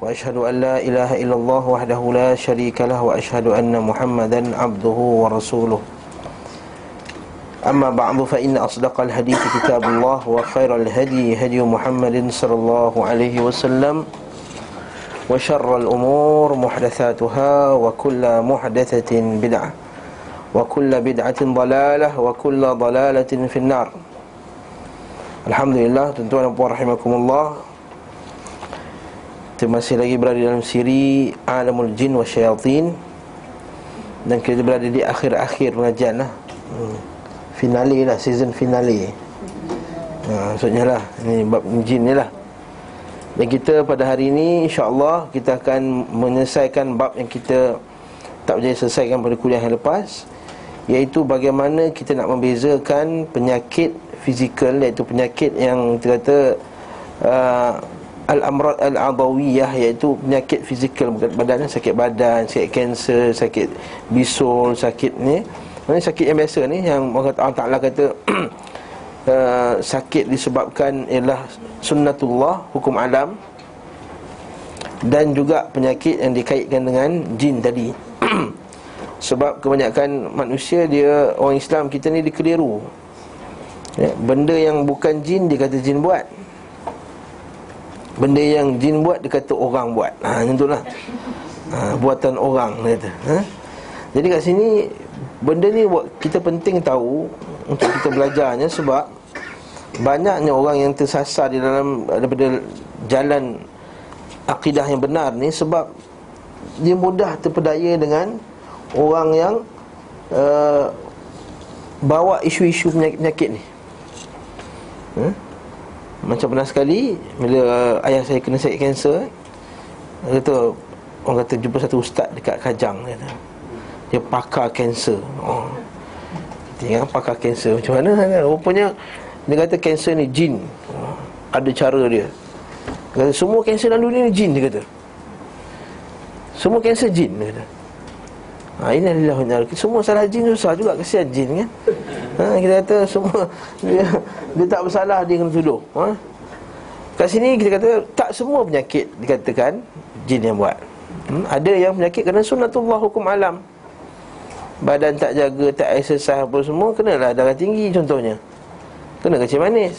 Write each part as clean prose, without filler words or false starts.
وأشهد أن لا إله إلا الله وحده لا شريك له وأشهد أن محمدا عبده ورسوله أما بعد فإن أصدق الحديث كتاب الله وخير الهدي هدي محمد صلى الله عليه وسلم وشر الأمور محدثاتها وكل محدثة بدعة وكل بدعة ضلالة وكل ضلالة في النار. Alhamdulillah, tuan-tuan dan puan rahimakumullah, kita masih lagi berada dalam siri Alamul Jin wa Syayatin, dan kita berada di akhir-akhir pengajian lah. Finale lah, season finale. Maksudnya lah, ini bab jin ni lah. Dan kita pada hari ini insya-Allah kita akan menyelesaikan bab yang kita tak berjaya selesaikan pada kuliah yang lepas, iaitu bagaimana kita nak membezakan penyakit fizikal, iaitu penyakit yang kita kata al-amrad al-adawiyah, iaitu penyakit fizikal badan, sakit badan, sakit kanser, sakit bisul, sakit ni. Ini sakit yang biasa ni, yang Allah Ta'ala kata sakit disebabkan ialah sunnatullah, hukum alam, dan juga penyakit yang dikaitkan dengan jin tadi. Sebab kebanyakan manusia, dia, orang Islam kita ni dikeliru ya, benda yang bukan jin dia kata jin buat, benda yang jin buat dia kata orang buat. Macam tu lah, buatan orang dia kata. Jadi kat sini benda ni kita penting tahu untuk kita belajarnya, sebab banyaknya orang yang tersasar di dalam daripada jalan akidah yang benar ni, sebab dia mudah terpedaya dengan orang yang bawa isu-isu penyakit ni. Macam pernah sekali bila ayah saya kena sakit kanser, dia kata, orang kata jumpa satu ustaz dekat Kajang, dia pakar kanser. Dia pakar kanser macam mana kan? Rupanya dia kata kanser ni jin. Ada cara dia. Dia kata semua kanser dalam dunia ni jin, dia kata. Semua kanser jin, dia kata. Ini adalah semua salah jin, susah juga, kesian jin kan. Kita kata semua dia tak bersalah, dia kena tuduh. Kat sini kita kata tak semua penyakit dikatakan jin yang buat. Ada yang penyakit kerana sunnatullah, hukum alam. Badan tak jaga, tak exercise apa semua, kenalah darah tinggi contohnya, kena kecil manis.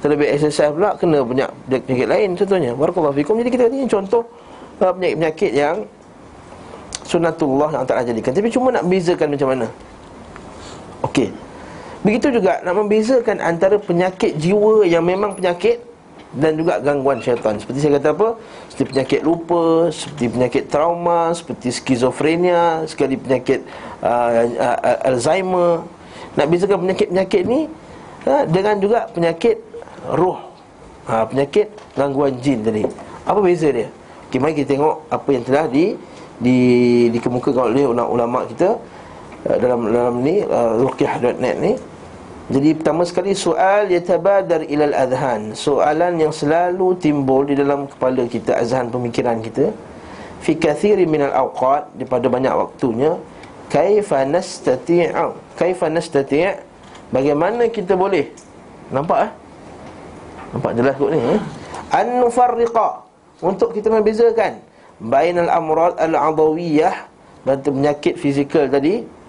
Terlebih exercise pula kena banyak penyakit lain contohnya. Barakallahu fikum. Jadi kita ni contoh penyakit-penyakit yang sunnatullah yang tak jadikan. Tapi cuma nak bezakan macam mana. Okey. Begitu juga nak membezakan antara penyakit jiwa yang memang penyakit dan juga gangguan syaitan. Seperti saya kata apa? Seperti penyakit lupa, seperti penyakit trauma, seperti skizofrenia, sekali penyakit Alzheimer. Nak bezakan penyakit-penyakit ni dengan juga penyakit roh, penyakit gangguan jin tadi. Apa beza dia? Okey, mari kita tengok apa yang telah dikemukakan oleh ulama kita dalam ni ruqyah.net ni. Jadi pertama sekali, soal yatabadar ilal adhan, soalan yang selalu timbul di dalam kepala kita, azhan, pemikiran kita, fi katsirin minal awqat, daripada banyak waktunya, kaifa nastati', bagaimana kita boleh, nampak nampak jelas kot ni, an nufarriqa, untuk kita membezakan bainal amrad al-adawiyah, penyakit fizikal tadi.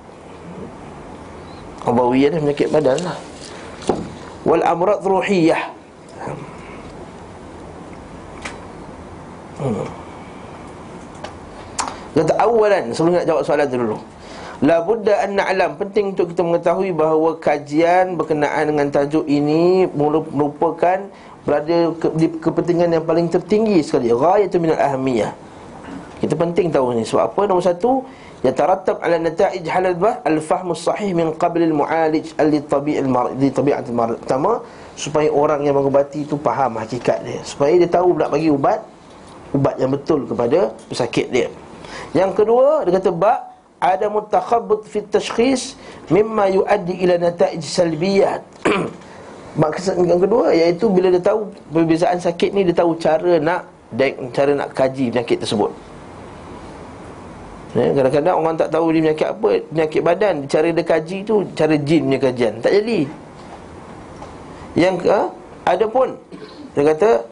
Adawiyah ni penyakit badan lah. Wal amrad ruhiyah. Kata awalan, sebelum nak jawab soalan tu dulu, la budda an na'lam, penting untuk kita mengetahui bahawa kajian berkenaan dengan tajuk ini merupakan berada di kepentingan yang paling tertinggi sekali, ghayatu minal ahamiyah. Kita penting tahu ni. Sebab apa? Nombor satu, yatarattab ala nata'ij halal al-fahm as-sahih min qabl al-mu'alij li tabi'at al-marad. Pertama, supaya orang yang mengubati itu faham hakikat dia, supaya dia tahu nak bagi ubat yang betul kepada pesakit dia. Yang kedua, dia kata ada mutakhabbut fi at-tashkhis mimma yuaddi ila nata'ij salbiyat. Maksud yang kedua, iaitu bila dia tahu perbezaan sakit ni, dia tahu cara nak kaji penyakit tersebut. Kadang-kadang orang tak tahu dia penyakit apa, penyakit badan, cara dia kaji tu cara jin punya kajian, tak jadi. Yang ada pun dia kata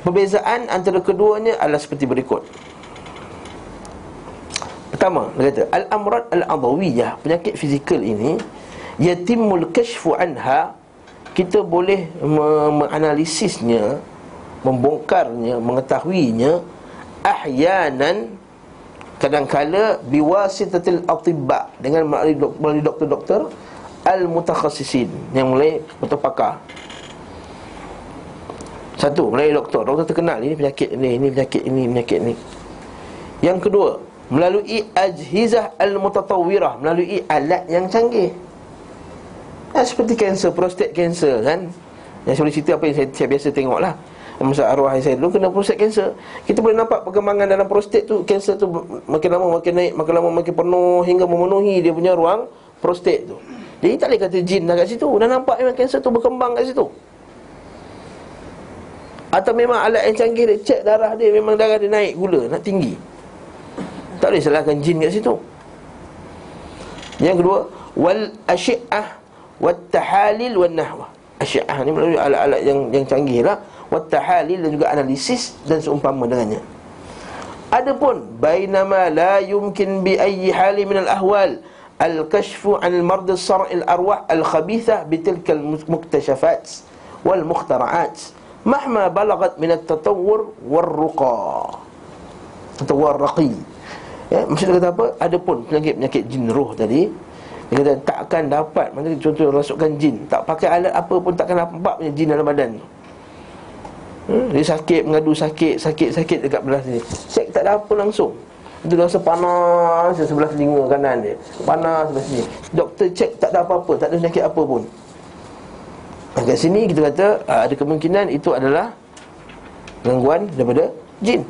Perbezaan antara keduanya adalah seperti berikut. Pertama, dia kata al-amrad al-adawiyah, penyakit fizikal ini, yatimul kashfu anha, kita boleh menganalisisnya, membongkarnya, mengetahuinya, ahyanan, kadang-kala biwasitatil atibba, dengan melalui doktor-doktor al-mutakhassisin, yang mulai berpakar. Satu, melalui doktor terkenal, ini penyakit ini penyakit ini, penyakit ini. Yang kedua, melalui ajhizah al-mutatawwirah, melalui alat yang canggih. Seperti kanser, prostate cancer kan. Yang saya boleh cerita apa yang saya biasa tengok lah, masa arwah saya dulu kena prostate cancer. Kita boleh nampak perkembangan dalam prostate tu, kanser tu makin lama makin naik, makin lama makin penuh, hingga memenuhi dia punya ruang prostate tu. Jadi tak boleh kata jin dah kat situ. Dah nampak memang kanser tu berkembang kat situ. Atau memang alat yang canggih dia cek darah dia, memang darah dia naik gula, nak tinggi. Tak boleh salahkan jin kat situ. Yang kedua, wal asyi'ah wat tahalil wan nahwa. Asyi'ah ni melalui alat-alat yang canggih lah, wat tahalil dan juga analisis dan seumpama dengannya. Adapun bainama la yumkin bi ayyi hali min al-ahwal al-kashfu 'an al-mard as-sar' al-arwah al-khabithah bi tilka al-muktashafat wal mukhtara'at mahma balagat min at-tatawwur war-ruqa atau war-raqi. Ya, maksudnya kata apa? Adapun penyakit jin roh tadi, dia kata tak akan dapat, macam contoh rasukan jin, tak pakai alat apa pun takkan nampak punya jin dalam badan. Dia sakit, mengadu sakit dekat belah sini. Cek tak ada apa langsung. Dia rasa panas di sebelah telinga kanan dia, panas sebelah sini. Doktor cek tak ada apa-apa, tak ada penyakit apa pun. Kat sini kita kata ada kemungkinan itu adalah gangguan daripada jin.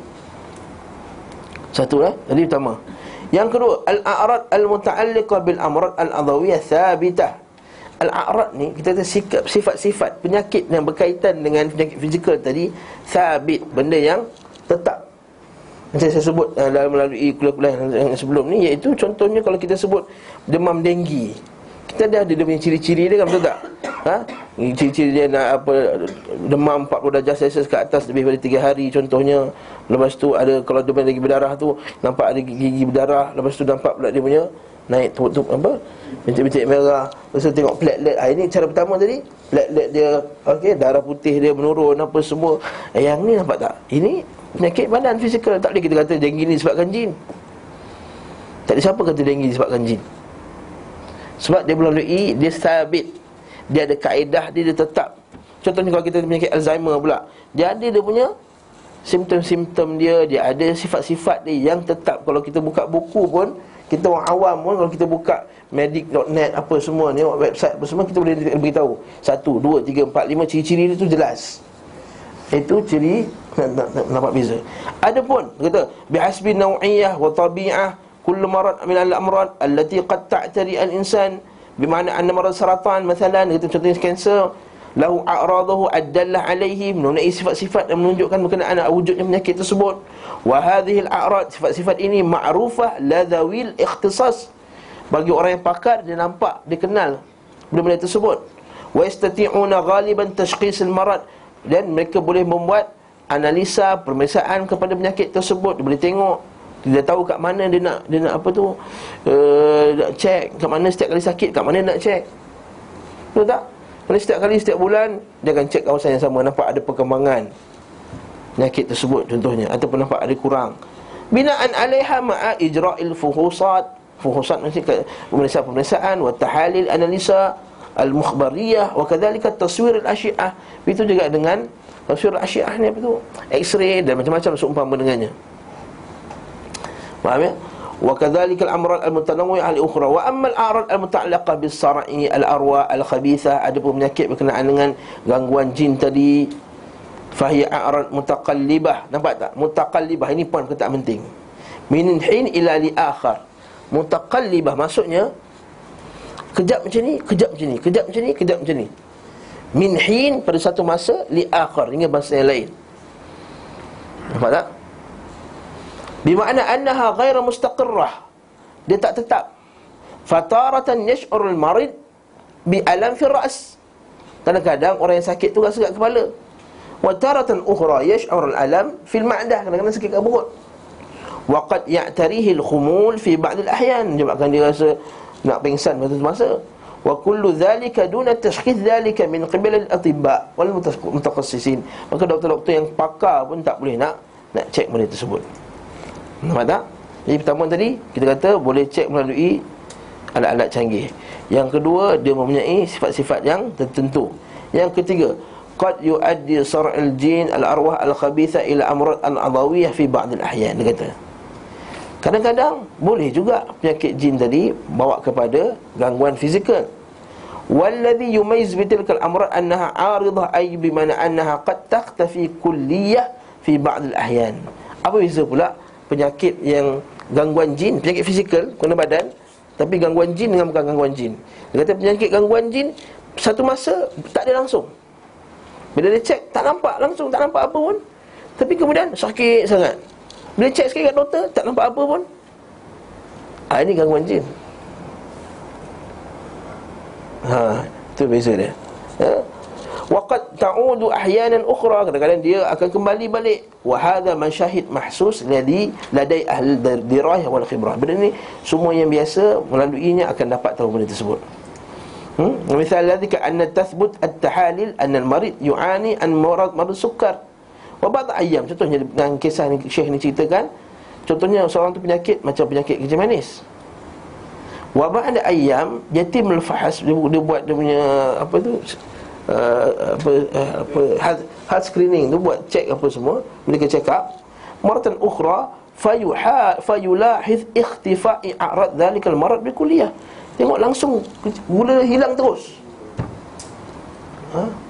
Satu lah, tadi pertama. Yang kedua, al-a'rad al-muta'alliqah bil amrad al-adawiyah thabitah. Al-a'rad ni kita kata sifat-sifat penyakit yang berkaitan dengan penyakit fizikal tadi thabit, benda yang tetap. Macam saya sebut dalam melalui kuliah-kuliah yang sebelum ni, iaitu contohnya kalau kita sebut demam denggi, kita dah ada dia punya ciri-ciri dia kan, betul tak? Ciri-ciri dia nak apa, demam 40 darjah Celsius ke atas lebih daripada 3 hari contohnya. Lepas tu ada, kalau demam denggi berdarah tu nampak ada gigi berdarah. Lepas tu nampak pula dia punya naik tubuh apa, bintik-bintik merah. Lepas tu tengok platelet. Ini cara pertama tadi, platelet dia okey, darah putih dia menurun apa semua. Yang ni nampak tak? Ini penyakit badan fizikal. Tak boleh kita kata denggi ni disebabkan jin. Tak ada siapa kata denggi disebabkan jin. Sebab dia melalui, dia sabit, dia ada kaedah dia tetap. Contohnya kalau kita penyakit Alzheimer pula, dia ada dia punya simptom-simptom dia, dia ada sifat-sifat dia yang tetap. Kalau kita buka buku pun, kita orang awam pun, kalau kita buka medic.net apa semua ni, website apa semua, kita boleh beritahu 1, 2, 3, 4, 5 ciri-ciri dia tu jelas. Itu ciri nampak beza. Adapun kata bihasbi naw'iyah wa tabi'ah kullu marad min al-amrad allati qad ta'tari al-insan, bermakna anna marad saratan misalan, kata contohnya kanser, lahu a'radahu addallah alaihi, menunai sifat-sifat yang menunjukkan berkenaan wujudnya penyakit tersebut. Wa hadhihi al-a'rad, sifat-sifat ini ma'rufah ladawil ikhtisas, bagi orang yang pakar, dia nampak, dia kenal benda-benda tersebut. Wa yastati'una ghaliban tashkhis al-marad, dan mereka boleh membuat analisa, pemeriksaan kepada penyakit tersebut. Dia boleh tengok, dia tahu kat mana dia nak apa tu, nak cek kat mana setiap kali sakit, kat mana nak cek. Betul tak? Kerana setiap kali, setiap bulan dia akan cek kawasan yang sama, nampak ada perkembangan penyakit tersebut contohnya, ataupun nampak ada kurang. Bina'an 'alaiha ma'a ijra'il fuhusat maksudnya pemeriksaan wa tahalil analisa al-mukhbariyah wa kadzalika taswir al-asyi'ah. Itu juga dengan taswir al-asyi'ah ni apa tu? X-ray dan macam-macam seumpama dengannya. Faham ya? Wa kadzalika al-amrad al-mutanawwi'ah al-ukhra. Wa amma al-a'rad al-muta'allaqah bis-sar'i al-arwa' al-khabithah, ada pun penyakit berkenaan dengan gangguan jin tadi, fahiya a'rad mutaqallibah. Nampak tak? Mutaqallibah, ini poin perkataan penting. Min hin ila li akhar. Mutaqallibah maksudnya kejap macam ni, kejap macam ni, kejap macam ni, kejap macam ni. Min hin, pada satu masa, li akhar, hingga masa yang lain. Nampak tak? Bermakna annaha ghaira mustaqirrah, dia tak tetap. Fataratan yash'urul marid bi alam fi ra's, kadang-kadang orang yang sakit tu rasa kat kepala. Wa taratan ukhra yash'ur al-alam fil ma'dah, kadang-kadang sakit kat perut. Wa qad ya'tarihi al-khumul fi ba'd al-ahyan, menyebabkan dia rasa nak pingsan pada satu masa. Wa kullu dhalika duna tashkhis dhalika min qibal al-atibba wal mutaqassisin. Maka doktor-doktor yang pakar pun tak boleh nak cek benda tersebut. Nampak tak? Jadi pertama tadi kita kata boleh cek melalui alat-alat canggih. Yang kedua, dia mempunyai sifat-sifat yang tertentu. Yang ketiga, qad yuaddi sar'ul jin al-arwah al-khabitha ila amrad al-adawiyah fi ba'd al-ahyan. Dia kata kadang-kadang boleh juga penyakit jin tadi bawa kepada gangguan fizikal. Walladhi yumayyiz bitilkal amrad annaha 'aridah, ay bimana annaha qad takhtafi kulliyah fi ba'd al-ahyan. Apa beza pula penyakit yang gangguan jin, penyakit fizikal kena badan, tapi gangguan jin dengan bukan gangguan jin. Dia kata penyakit gangguan jin satu masa tak ada langsung. Bila dia cek tak nampak langsung, tak nampak apa pun, tapi kemudian sakit sangat. Bila cek sekali kat doktor tak nampak apa pun. Ini gangguan jin. Itu beza dia. Waqad ta'udu ahyanan ukhra, kadang-kadang dia akan kembali balik. Wa hadha masyahid mahsus ladai ahli dirayah wal khibrah. Benda ni semua yang biasa melaluinya akan dapat tahu benda tersebut. Misal ladika anna tathbut at-tahalil anna al-marid yu'ani an marad sukar wa ba'd ayyam. Contohnya dengan kisah ni Syekh ni ceritakan, contohnya seorang tu penyakit macam penyakit kencing manis. Wa ba'da ayyam yatim al-fahs, dia buat dia punya apa tu health screening tu, buat cek apa semua, mereka check up. Maratan ukhra fayulahiz ikhtifa'i a'rad dhalika al-marad bikulliyah. Tengok langsung gula hilang terus.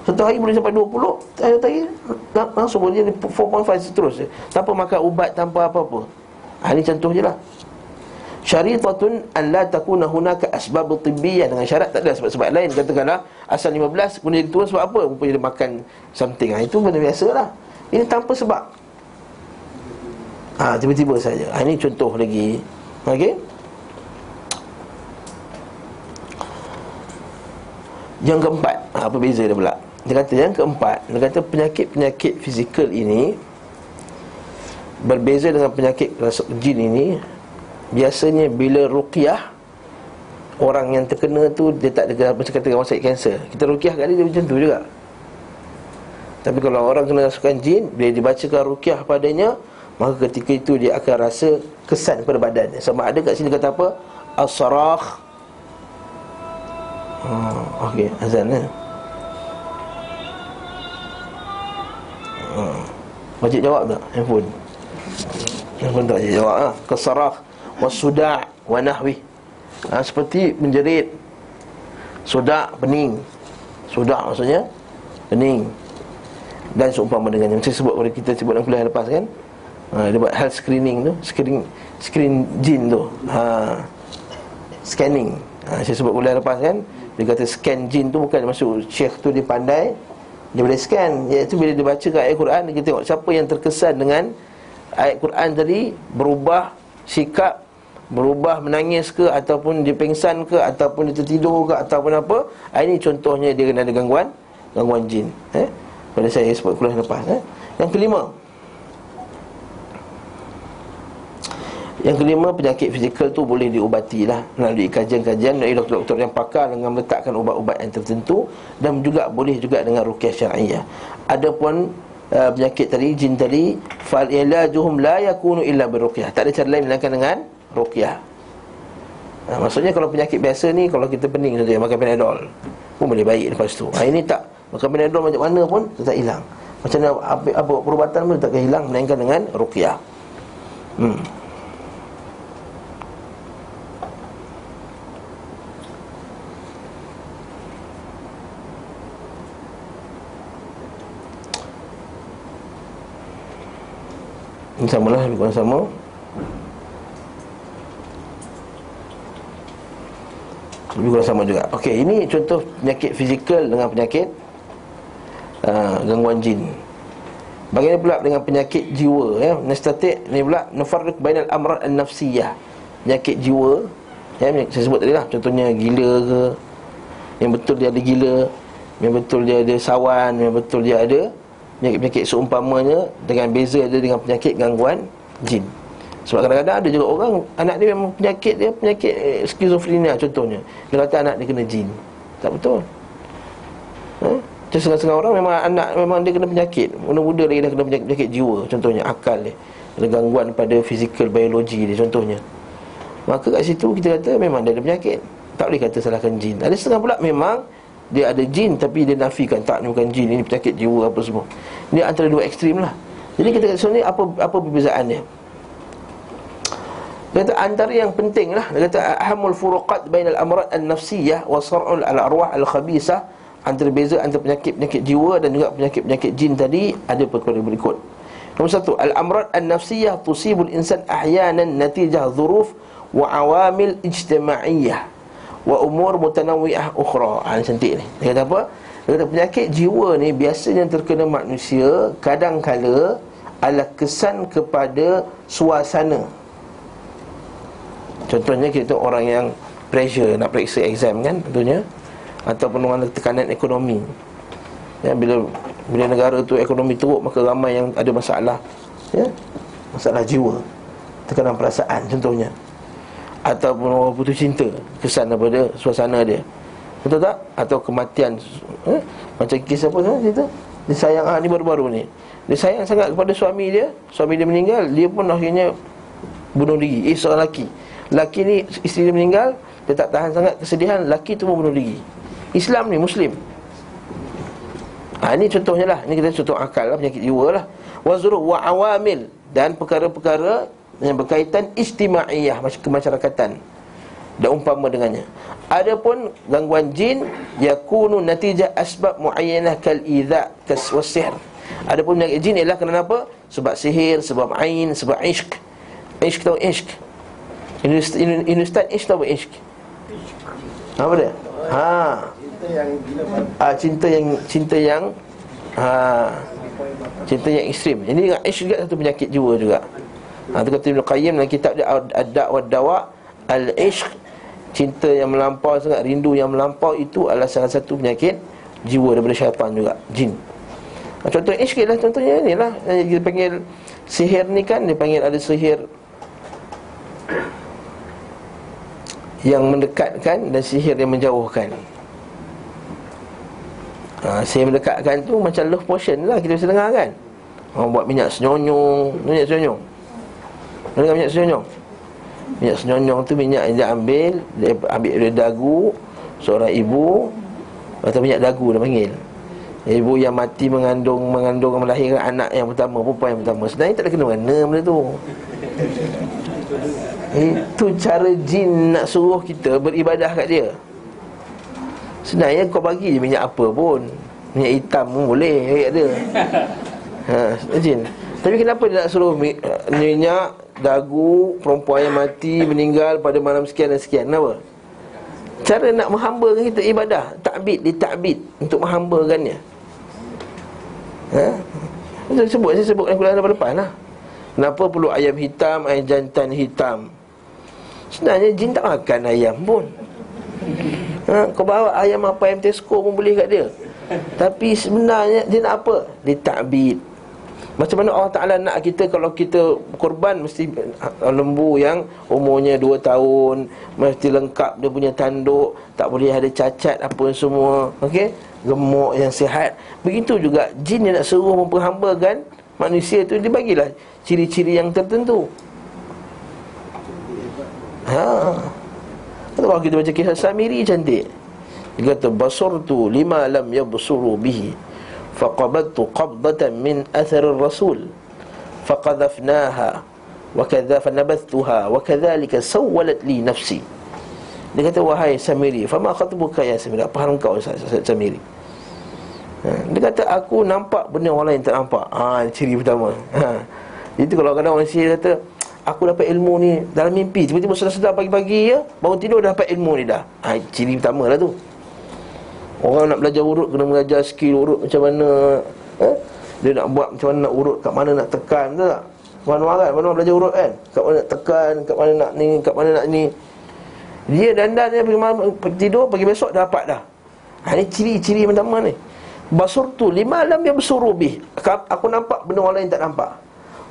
Satu hari boleh sampai 20, satu hari langsung boleh jadi 4.5 terus, tanpa makan ubat, tanpa apa-apa. Ini contoh je lah. Syaritatun an la takuna hunaka asbab tibbiyah, dengan syarat tak ada sebab-sebab lain. Katakanlah asal 15 kemudian turun sebab apa? Rupanya dia makan something. Itu benda biasa lah. Ini tanpa sebab. Tiba-tiba saja. Ini contoh lagi. Okey. Yang keempat, apa beza dia pula? Dia kata yang keempat, dia kata penyakit-penyakit fizikal ini berbeza dengan penyakit jin ini. Biasanya bila ruqyah, orang yang terkena tu dia tak ada, macam kata orang sakit kanser, kita ruqyah kali dia macam tu juga. Tapi kalau orang kena rasukan jin, bila dibacakan ruqyah padanya, maka ketika itu dia akan rasa kesan pada badannya. Sama ada kat sini kata apa? As-sarakh. Okey, azan ni. Wajib jawab tak handphone? Handphone tak wajib jawab. Kesarakh wasuda' wa nahwi. Seperti menjerit. Suda' pening. Suda' maksudnya pening. Dan seumpama dengannya, macam sebut pada kita sebut dalam kuliah lepas kan. Dia buat health screening tu, screen jin tu. Scanning. Saya sebut kuliah lepas kan. Dia kata scan jin tu bukan maksud syekh tu dia pandai, dia boleh scan, iaitu bila dia baca ayat Quran, dia tengok siapa yang terkesan dengan ayat Quran tadi, berubah sikap, berubah menangis ke, ataupun dia pingsan ke, ataupun dia tertidur ke, ataupun apa. Ini contohnya dia kena ada gangguan jin. Pada saya sebut kuliah lepas. Yang kelima, penyakit fizikal tu boleh diubati lah melalui kajian-kajian dari doktor-doktor yang pakar dengan meletakkan ubat-ubat yang tertentu, dan juga boleh juga dengan ruqyah syar'iyyah. Adapun penyakit tadi, jin tadi, fal ilajuhum la yakunu illa biruqyah. Tak ada cara lain melainkan dengan ruqyah. Maksudnya kalau penyakit biasa ni, kalau kita pening saja makan Panadol pun boleh baik lepas tu. Ini tak, makan Panadol macam mana pun tetap hilang. Macam mana apa perubatan pun takkan hilang melainkan dengan ruqyah. Sama lah, lebih kurang sama. Lebih kurang sama juga. Okey, ini contoh penyakit fizikal dengan penyakit gangguan jin. Bagaimana pula dengan penyakit jiwa, nestatik ni pula, nufarriq bainal amrad an-nafsiyah. Penyakit jiwa, saya sebut tadi lah, contohnya gila ke, yang betul dia ada gila, yang betul dia ada sawan, yang betul dia ada penyakit-penyakit seumpamanya, dengan beza dia dengan penyakit gangguan jin. Sebab kadang-kadang ada juga orang, anak dia memang penyakit dia penyakit skizofrenia contohnya. Dia kata anak dia kena jin. Tak betul. Setengah-setengah orang memang dia kena penyakit, muda-muda lagi dah kena penyakit jiwa, contohnya akal dia, ada gangguan pada fizikal biologi dia contohnya. Maka kat situ kita kata memang dia ada penyakit. Tak boleh kata salahkan jin. Ada setengah pula memang dia ada jin tapi dia nafikan, tak, ni bukan jin, ini penyakit jiwa apa semua. Dia antara dua ekstrim lah. Jadi kita kata sebenarnya apa perbezaannya? Dia kata antara yang penting lah, dia kata ahamul furuqat bainal amrad an-nafsiyah wa sar'ul al-arwah al-khabisah. Antara beza antara penyakit-penyakit jiwa dan juga penyakit-penyakit jin tadi ada perkara berikut. Nombor satu, al-amrad an-nafsiyah tusibul insan ahyanan natijah dhuruf wa awamil ijtimaiyah wa umur mutanawwi'ah ukhra. Cantik ni. Dia kata apa? Dia kata penyakit jiwa ni biasanya terkena manusia kadang-kala adalah kesan kepada suasana. Contohnya kita orang yang pressure nak periksa exam kan, contohnya, ataupun orang tekanan ekonomi ya, bila negara tu ekonomi teruk, maka ramai yang ada masalah ya, masalah jiwa, tekanan perasaan contohnya. Ataupun orang putus cinta, kesan daripada suasana dia, betul tak? Atau kematian macam kes apa tu cerita, dia sayang, ni baru-baru ni, dia sayang sangat kepada suami dia meninggal, dia pun akhirnya bunuh diri. Seorang lelaki ni, isteri dia meninggal, dia tak tahan sangat kesedihan, lelaki tu pun bunuh diri. Islam ni, Muslim. Ini contohnya lah. Ini kita contoh akal lah, penyakit jiwa lah. Wazuru wa awamil, dan perkara-perkara yang berkaitan istimaiyah, kemasyarakatan, dan umpama dengannya. Adapun gangguan jin, yakunu natijah asbab muayyanah kal idza' was-sihr. Adapun penyakit jin ialah kerana apa? Sebab sihir, sebab ain, sebab ishq. Ishq tahu ishq? Ini Ustaz ishq tahu ishq? Apa dia? Cinta yang ekstrim. Ini dengan ishq juga satu penyakit jiwa juga. Itu kata Ibn Qayyim dalam kitab dia Ad-Da' wa Dawa, al-ishq, cinta yang melampau sangat, rindu yang melampau, itu adalah salah satu penyakit jiwa daripada syaitan juga, jin. Contoh ishq lah, contohnya inilah kita panggil sihir ni kan, dia panggil ada sihir yang mendekatkan dan sihir yang menjauhkan. Sihir mendekatkan tu macam love potion lah, kita bisa dengar kan. Orang buat minyak senyonyong. Minyak senyonyong. Minyak senyonyong tu minyak yang dia ambil dari dagu seorang ibu, atau minyak dagu dia panggil. Ibu yang mati mengandung melahirkan anak yang pertama, perempuan yang pertama. Sebenarnya tak ada kena-mena benda tu. Itu cara jin nak suruh kita beribadah kat dia. Sebenarnya kau bagi je minyak apa pun, minyak hitam pun boleh kat dia. Jin. Tapi kenapa dia nak suruh minyak dagu perempuan yang mati meninggal pada malam sekian dan sekian? Kenapa? Cara nak menghambakan kita ibadah, ditakbid untuk menghambakannya. Saya sebut dalam kuliah lepas lah. Kenapa perlu ayam hitam, ayam jantan hitam? Sebenarnya jin tak makan ayam pun. Kau bawa ayam apa, ayam Tesco pun boleh kat dia. Tapi sebenarnya dia nak apa? Ditakbid. Macam mana Allah Ta'ala nak kita, kalau kita korban mesti lembu yang umurnya 2 tahun, mesti lengkap dia punya tanduk, tak boleh ada cacat apa semua, okey, gemuk yang sihat. Begitu juga jin yang nak suruh memperhambakan manusia tu, dia bagilah ciri-ciri yang tertentu. Kalau kita baca kisah Samiri cantik. Dia kata basurtu lima lam yabsuru bihi, faqabadtu qabdatan min athar ar-rasul faqadhafnaha wa kadha fanabathtuha wa kadhalika sawwalat li nafsi. Dia kata, wahai Samiri, fama khatbuka ya Samiri, apa hal engkau Samiri? Dia kata, aku nampak benda orang lain tak nampak. Ciri pertama. Itu kalau kadang orang sihir kata, aku dapat ilmu ni dalam mimpi, tiba-tiba sedar-sedar pagi-pagi ya, bangun tidur dah dapat ilmu ni dah. Ciri pertama lah tu. Orang nak belajar urut, kena belajar skill urut macam mana, dia nak buat macam mana nak urut, kat mana nak tekan, betul tak? Mana-mana kan, mana belajar urut kan, kat mana nak tekan, kat mana nak ni, kat mana nak ni. Dia dandan dia pergi malam, tidur, pagi besok dah dapat dah. Ni ciri-ciri pertama ni. basurtu lima lam yabsuru bih, aku nampak benda orang lain tak nampak.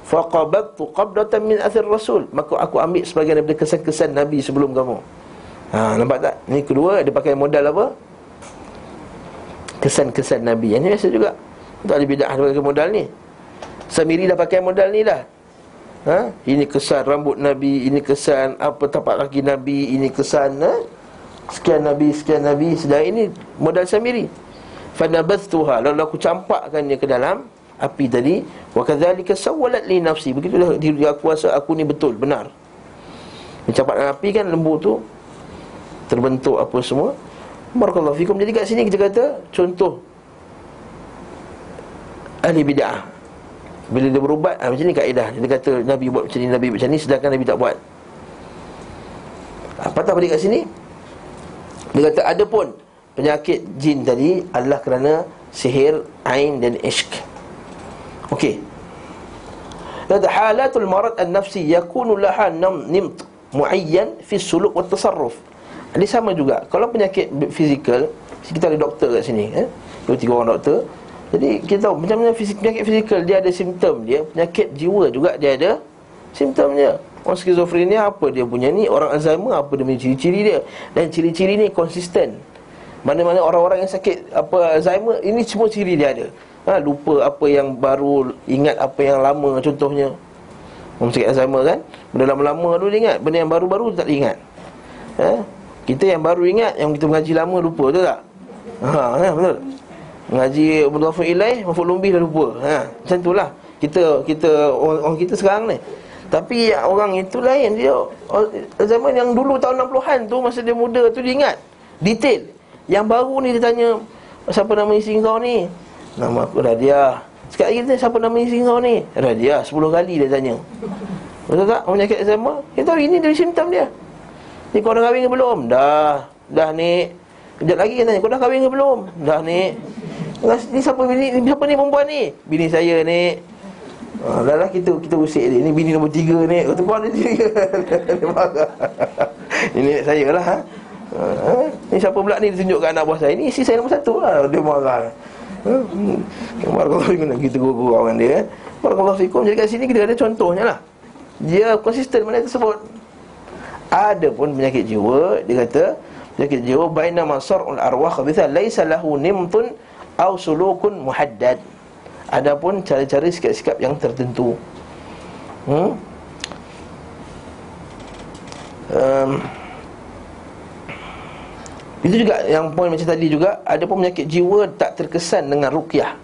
Faqabattu qabdatan min athir rasul, maka aku ambil sebagian daripada kesan-kesan Nabi sebelum kamu. Nampak tak? Ini kedua, dia pakai modal apa? Kesan-kesan Nabi. Yang ni biasa juga. Tak ada bidah pakai modal ni. Samiri dah pakai modal ni dah. Ini kesan rambut Nabi, ini kesan apa tapak kaki Nabi, ini kesan sekian Nabi. Sedang ini modal Samiri. Fanabathtuha, lalu aku campakkannya ke dalam api tadi. Wa kadzalika sawwalat li nafsi, begitulah dia kuasa aku ni betul, benar. Mencampakkan api kan lembu tu terbentuk apa semua. Barakallahu fikum. Jadi kat sini kita kata contoh ahli bid'ah, bila dia berubat, macam ni kaedah. Dia kata Nabi buat macam ni, Nabi buat macam ni, sedangkan Nabi tak buat. Patah balik kat sini. Dia kata ada pun penyakit jin tadi adalah kerana sihir, ain dan ishq. Okey. Kata halatul marad an-nafsi yakunu laha nimt muayyan fi suluk wa tasarruf. Ini sama juga. Kalau penyakit fizikal, kita ada doktor kat sini, 2-3 orang doktor. Jadi kita tahu macam mana penyakit fizikal dia ada simptom dia, penyakit jiwa juga dia ada simptom dia. Orang skizofrenia apa dia punya ni, orang Alzheimer apa dia punya ciri-ciri dia. Dan ciri-ciri ni konsisten. Mana-mana orang-orang yang sakit apa Alzheimer, ini semua ciri dia ada. Lupa apa yang baru, ingat apa yang lama contohnya. Orang sakit Alzheimer kan, benda lama-lama dulu dia ingat, benda yang baru-baru tak ingat. Kita yang baru ingat, yang kita mengaji lama lupa, betul tak? Betul. Mengaji mudhafun ilaih, maf'ul bih dah lupa. Macam itulah. Kita orang kita sekarang ni. Tapi orang itu lain, dia zaman yang dulu tahun 60-an tu, masa dia muda tu dia ingat detail. Yang baru ni dia tanya, siapa nama isteri kau ni? Nama aku Radia. Sekarang kita, siapa nama isteri kau ni? Radia. 10 kali dia tanya. Betul tak? Penyakit Alzheimer. Kita tahu ini dari simptom dia. Ni kau dah kahwin ke belum? Dah ni. Kejap lagi kan tanya, kau dah kahwin ke belum? Dah ni. Ni siapa ni perempuan ni? Bini saya ni. Dah lah kita usik dia. Ni bini nombor 3 ni. Kata kau ada 3. Dia marah. Ini saya lah. Ni siapa pula ni ditunjukkan anak buah saya? Ni isteri saya nombor 1 lah. Dia marah. Barakallahu fikum, kita gurau dengan dia. Barakallahu fikum. Jadi kat sini kita ada contohnya lah. Dia konsisten mana tersebut. Ada pun penyakit jiwa, dia kata penyakit jiwa bainama sar'ul arwah khabitha laisa lahu nimtun aw sulukun muhaddad. Adapun cara-cara sikap-sikap yang tertentu. Itu juga yang poin macam tadi juga. Ada pun penyakit jiwa tak terkesan dengan ruqyah.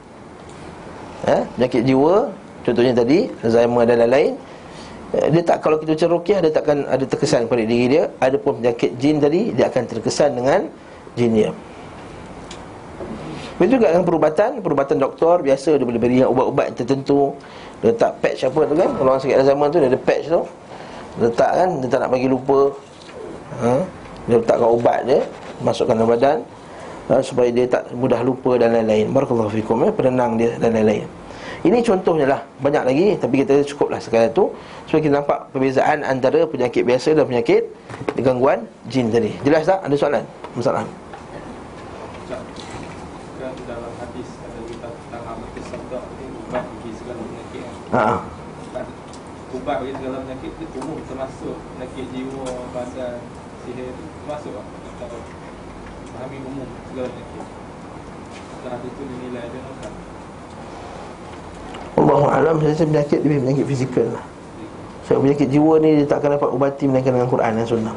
Penyakit jiwa contohnya tadi Alzheimer dan lain-lain, dia tak, kalau kita baca ruqyah dia takkan ada terkesan pada diri dia. Ada pun penyakit jin tadi, dia akan terkesan dengan jin dia. Begitu juga dengan perubatan doktor biasa, dia boleh beri ubat-ubat tertentu. Dia letak patch apa tu kan, kalau orang sakit Alzheimer tu dia ada patch tu, letak kan, dia tak nak bagi lupa. Dia letakkan ubat dia, masukkan dalam badan, supaya dia tak mudah lupa dan lain-lain. Barakallahu fikum, penenang dia dan lain-lain. Ini contohnya lah, banyak lagi, tapi kita cukuplah sekadar tu supaya kita nampak perbezaan antara penyakit biasa dan penyakit gangguan jin tadi. Jelas tak? Ada soalan? Masalah? Dalam hadis ada kita tentang amatis sabda ni, ubat bagi segala penyakit. Ubat bagi segala penyakit itu umum, termasuk penyakit jiwa, badan, sihir, termasuk tak? Fahami umum segala penyakit. Dan hadis itu dinilai ada nokat. Allahu a'lam, saya penyakit lebih penyakit fizikal lah. Sebab penyakit jiwa ni dia tak akan dapat ubati melainkan dengan Quran dan Sunnah.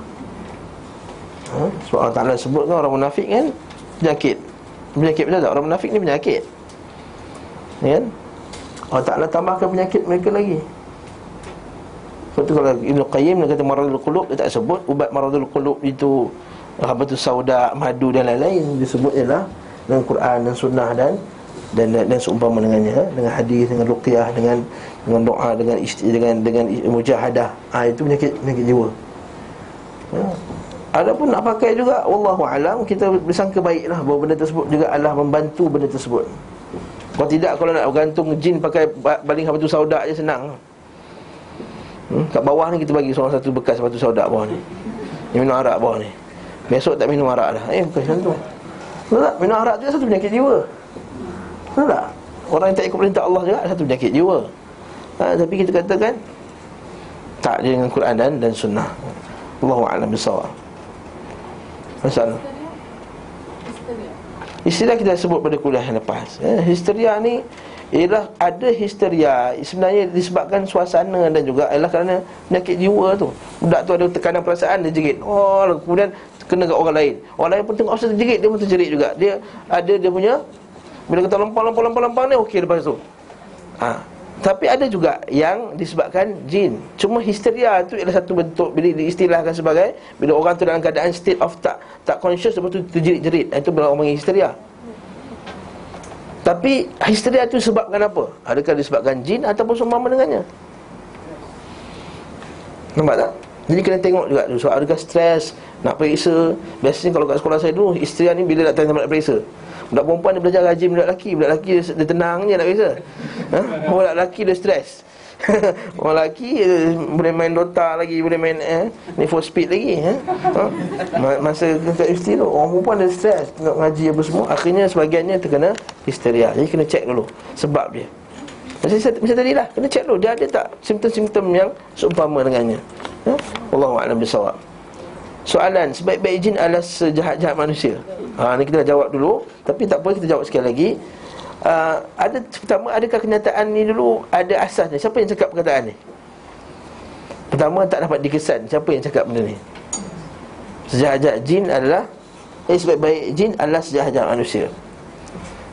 Sebab Allah Ta'ala sebut kan orang munafik kan penyakit betul tak? Orang munafik ni penyakit, kan? Allah Ta'ala tambahkan penyakit mereka lagi. Sebab tu kalau Ibn Qayyim dia kata maradul qulub, dia tak sebut ubat maradul qulub itu habatus sauda, madu dan lain-lain. Dia sebut ialah dengan Quran dan Sunnah dan seumpama dengannya, dengan hadis, dengan ruqyah, dengan doa, dengan mujahadah. Itu penyakit jiwa. Adapun nak pakai juga, wallahu alam, kita bersangka baiklah bahawa benda tersebut juga adalah membantu benda tersebut. Kalau tidak, kalau nak bergantung jin pakai baling habatus sauda je senang. Kat bawah ni kita bagi seorang satu bekas habatus sauda bawah ni. Dia minum arak bawah ni. Besok tak minum arak dah. Bukan macam tu. Tak, minum arak tu satu penyakit jiwa. Betul tak? Orang yang tak ikut perintah Allah juga satu penyakit jiwa. Tapi kita katakan tak dia dengan Quran dan sunnah. Allahu a'lam bissawab. Masalah histeria kita sebut pada kuliah yang lepas. Histeria ni ialah ada histeria sebenarnya disebabkan suasana dan juga ialah kerana penyakit jiwa tu. Budak tu ada tekanan perasaan, dia jerit. Kemudian kena kat orang lain. Orang lain pun tengok saya terjerit, dia pun terjerit juga. Dia ada dia punya, bila kata lempang ni okey lepas tu. Tapi ada juga yang disebabkan jin. Cuma histeria tu ialah satu bentuk bila diistilahkan sebagai bila orang tu dalam keadaan state of tak conscious, lepas tu terjerit-jerit. Itu bila orang panggil histeria. Tapi histeria tu sebabkan apa? Adakah disebabkan jin ataupun seumpama dengannya? Nampak tak? Jadi kena tengok juga tu. So adakah stres, nak periksa. Biasanya kalau kat sekolah saya dulu, histeria ni bila datang nak periksa. Budak perempuan dia belajar rajin budak lelaki. Budak lelaki dia tenang je nak periksa. Budak lelaki dia stres. Orang lelaki boleh main Dota lagi, boleh main Need for Speed lagi. Masa kat universiti tu orang perempuan dia stres tengok ngaji apa semua. Akhirnya sebahagiannya terkena histeria. Jadi kena check dulu sebab dia. Macam tadi lah, kena check dulu dia ada tak simptom-simptom yang seumpama dengannya. Wallahu a'lam bissawab. Soalan, sebaik-baik jin adalah sejahat-jahat manusia. Ni kita dah jawab dulu, tapi tak apa, kita jawab sekali lagi. Pertama, adakah kenyataan ni dulu ada asasnya? Siapa yang cakap perkataan ni? Pertama, tak dapat dikesan. Siapa yang cakap benda ni? Sejahat-jahat jin adalah sebaik-baik jin adalah sejahat-jahat manusia.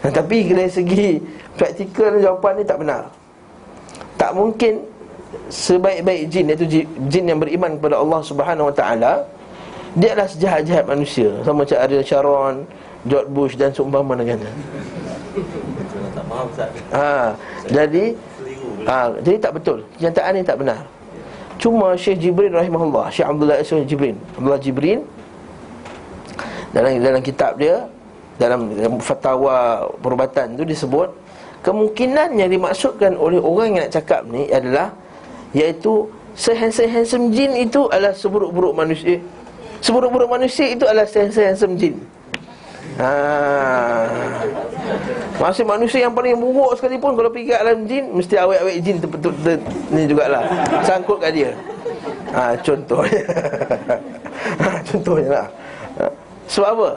Tapi dari segi praktikal, jawapan ni tak benar. Tak mungkin sebaik-baik jin, iaitu jin yang beriman kepada Allah Subhanahu Wa Taala, dia adalah sejahat-jahat manusia. Sama macam Ariel Sharon, George Bush dan seumpama dengannya. Tak faham Ustaz. Jadi tak betul. Kenyataan ni tak benar. Cuma Syekh Jibrin rahimahullah, Syekh Abdullah Jibrin dalam kitab dia, dalam fatwa perubatan tu disebut kemungkinan yang dimaksudkan oleh orang yang nak cakap ni adalah, iaitu sehandsome jin itu adalah seburuk-buruk manusia. Seburuk-buruk manusia itu adalah sehandsome jin. Maksud manusia yang paling buruk sekalipun, kalau pergi kat alam jin, mesti awet-awet jin ni jugalah sangkut kat dia. Contohnya Contohnya lah. Sebab apa?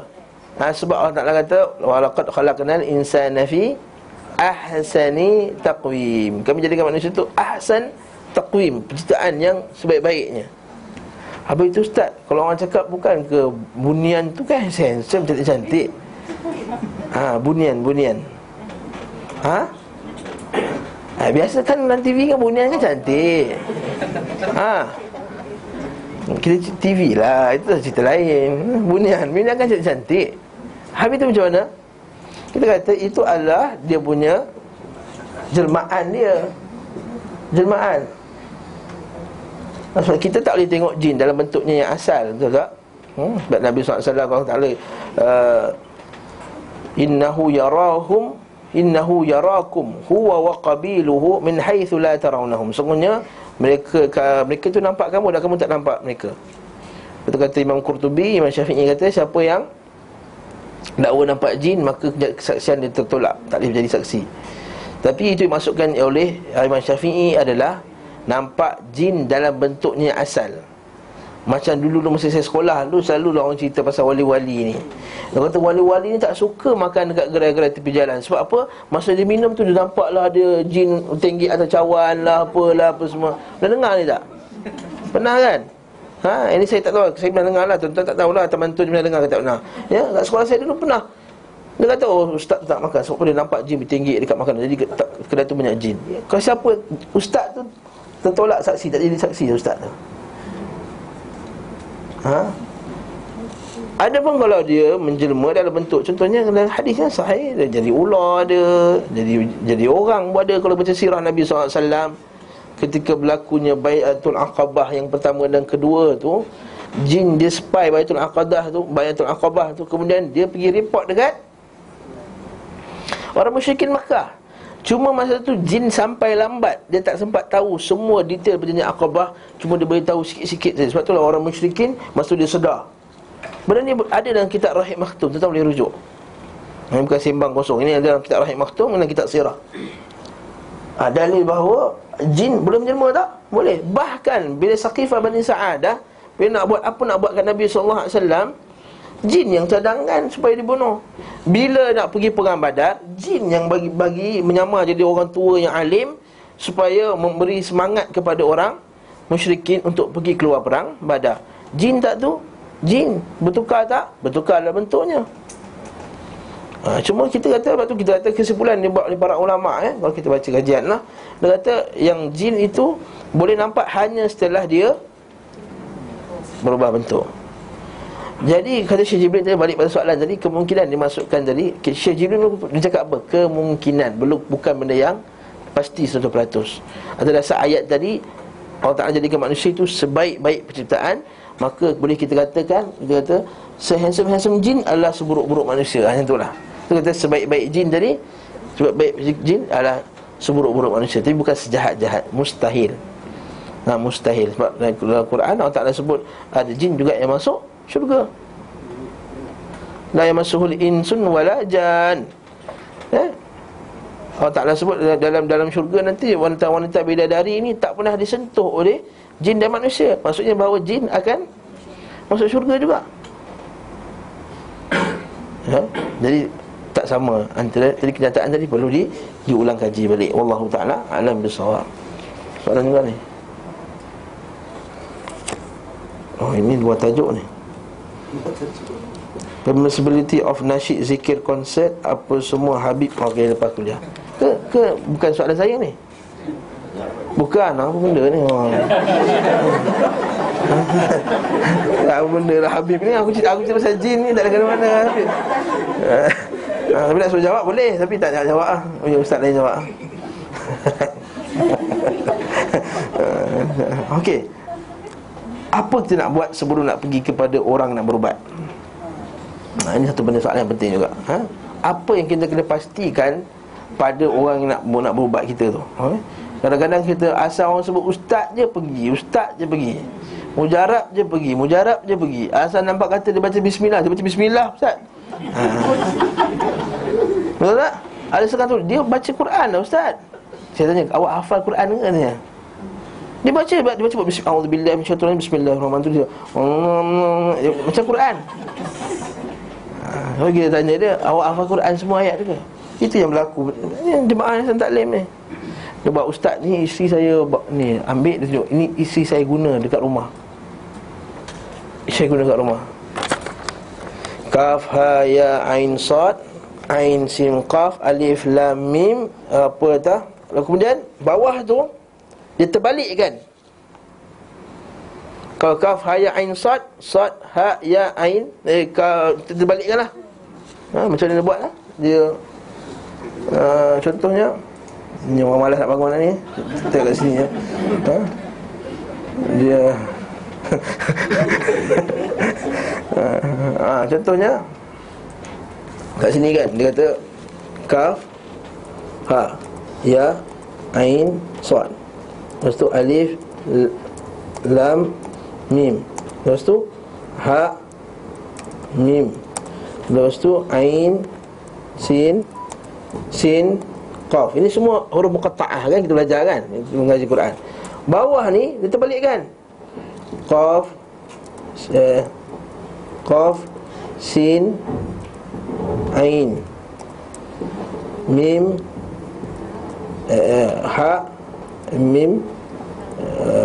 Sebab Allah Ta'ala kata walaqad khalaqnal insana fi ahsani taqwim. Kami jadikan manusia tu ahsan taqwim, penciptaan yang sebaik-baiknya. Habis itu Ustaz, kalau orang cakap bukan ke bunian tu kan handsome, cantik-cantik. Bunian. Biasa kan dalam TV kan bunian kan cantik. Kita TV lah, itu cerita lain. Bunian kan cantik. Habis itu macam mana? Kita kata itu adalah dia punya jelmaan dia. Jelmaan. Sebab kita tak boleh tengok jin dalam bentuknya yang asal, betul tak? Sebab Nabi SAW Allah Ta'ala Innahu yarakum huwa wa qabiluhu min haitsu la tarawnahum. Sungguhnya mereka tu nampak kamu dan kamu tak nampak mereka. Betul kata Imam Qurtubi, Imam Syafi'i kata siapa yang dakwa nampak jin, maka kesaksian dia tertolak, tak boleh menjadi saksi. Tapi itu dimaksudkan oleh Imam Syafi'i adalah nampak jin dalam bentuknya asal. Macam dulu masa saya sekolah dulu, selalu orang cerita pasal wali-wali ni. Dia kata wali-wali ni tak suka makan dekat gerai-gerai tepi jalan. Sebab apa? Masa dia minum tu dia nampaklah ada jin tinggi atas cawan lah, apalah, apa semua. Pernah dengar ni tak? Pernah kan? Ini saya tak tahu, saya pernah dengar lah. Tuan-tuan tak tahulah, teman tu pernah dengar ke tak pernah. Ya, kat sekolah saya dulu pernah. Dia kata, ustaz tu tak makan sebab dia nampak jin tinggi dekat makanan. Jadi kedai tu banyak jin. Kalau siapa ustaz tu tertolak saksi, tak jadi saksi ustaz tu. Ada pun kalau dia menjelma dalam bentuk, contohnya dalam hadis yang sahih, dia jadi ular ada, jadi orang pun ada. Kalau baca sirah Nabi SAW, ketika berlakunya Bai'atul Aqabah yang pertama dan kedua tu, jin dia spy Bai'atul Aqabah tu, kemudian dia pergi report dekat orang musyrikin Makkah. Cuma masa tu jin sampai lambat, dia tak sempat tahu semua detail perjanjian Aqabah, cuma dia beritahu sikit-sikit saja. Sebab itulah orang musyrikin masa tu dia sedar. Benda ni ada dalam kitab Rahim Maktum, tuan boleh rujuk. Ini bukan sembang kosong. Ini dalam kitab Rahim Maktum dan kitab Sirah. Dalil bahawa jin boleh menjelma tak? Boleh. Bahkan bila Saqifah Bani Sa'adah, bila nak buat apa nak buatkan Nabi SAW, jin yang cadangkan supaya dibunuh. Bila nak pergi perang Badar, jin yang bagi menyamar jadi orang tua yang alim supaya memberi semangat kepada orang musyrikin untuk pergi keluar perang Badar. Jin tak tu? Jin bertukar tak? Bertukar dalam bentuknya. Cuma kita kata, lepas tu kita kata kesimpulan dia buat oleh para ulama', kalau kita baca kajian lah, dia kata yang jin itu boleh nampak hanya setelah dia berubah bentuk. Jadi kata Syekh Jibril tadi, balik pada soalan tadi, kemungkinan dimasukkan tadi, Syekh Jibril dia cakap apa? Kemungkinan, bukan benda yang pasti 100%. Atas dasar ayat tadi, Allah Ta'ala jadikan manusia itu sebaik-baik penciptaan, maka boleh kita katakan, dia kata sehandsome-handsome jin adalah seburuk-buruk manusia. Macam itulah. Dia kata sebaik-baik jin tadi, sebaik-baik jin adalah seburuk-buruk manusia. Tapi bukan sejahat-jahat, mustahil. Mustahil. Sebab dalam Quran Allah Ta'ala sebut ada jin juga yang masuk syurga. La yamassuhul insun wala jan. Allah Ta'ala sebut dalam syurga nanti wanita-wanita bidadari ini tak pernah disentuh oleh jin dan manusia. Maksudnya bahawa jin akan masuk syurga juga. Jadi tak sama antara tadi kenyataan tadi, perlu diulang kaji balik. Wallahu ta'ala alam bisawab. Soalan juga ni. Ini dua tajuk ni. Permissibility of nasyid, zikir, konsert, apa semua Habib. Okey, lepas kuliah. Ke bukan soalan saya ni. Bukan, apa benda ni? Apa benda lah Habib ni? Aku cerita pasal jin ni, tak ada kena-mana Habib. Tapi nak suruh jawab boleh, tapi tak nak jawab lah. Ustaz lain jawab. Okey, apa kita nak buat sebelum nak pergi kepada orang nak berubat? Ini satu benda soalan yang penting juga. Apa yang kita kena pastikan pada orang yang nak berubat kita tu? Kadang-kadang kita asal orang sebut ustaz je pergi, mujarab je pergi. Asal nampak kata dia baca bismillah, dia baca bismillah ustaz. Betul tak? Ada sekarang tu dia baca Quran lah ustaz. Saya tanya, awak hafal Quran ke katanya? Dia baca auzubillahi minasyaitonir rajim, bismillahirrahmanirrahim. Macam Quran. Kalau kita tanya dia, awak hafal Quran semua ayat ke? Itu yang berlaku. Jemaah yang taklim ni. Dia buat, ustaz ni isteri saya ni ambil, dia tunjuk, ini isteri saya guna dekat rumah. Kaf ha ya ain sad, ain sin qaf, alif lam mim, apa dah? Lalu kemudian bawah tu dia terbalikkan. Kalau kaf ha ya ain sad, sad ha ya ain, terbalikkanlah. Macam mana dia buat lah? Dia contohnya, ni orang malas nak bangun ni. Kita kat sini ya. Dia contohnya kat sini kan, dia kata kaf ha ya ain sad, lepas tu alif lam mim, lepas tu ha mim, lepas tu ain sin qaf. Ini semua huruf muqatta'ah kan, kita belajar kan, kita mengaji Quran. Bawah ni dia terbalikkan. Qaf sin ain mim ha mim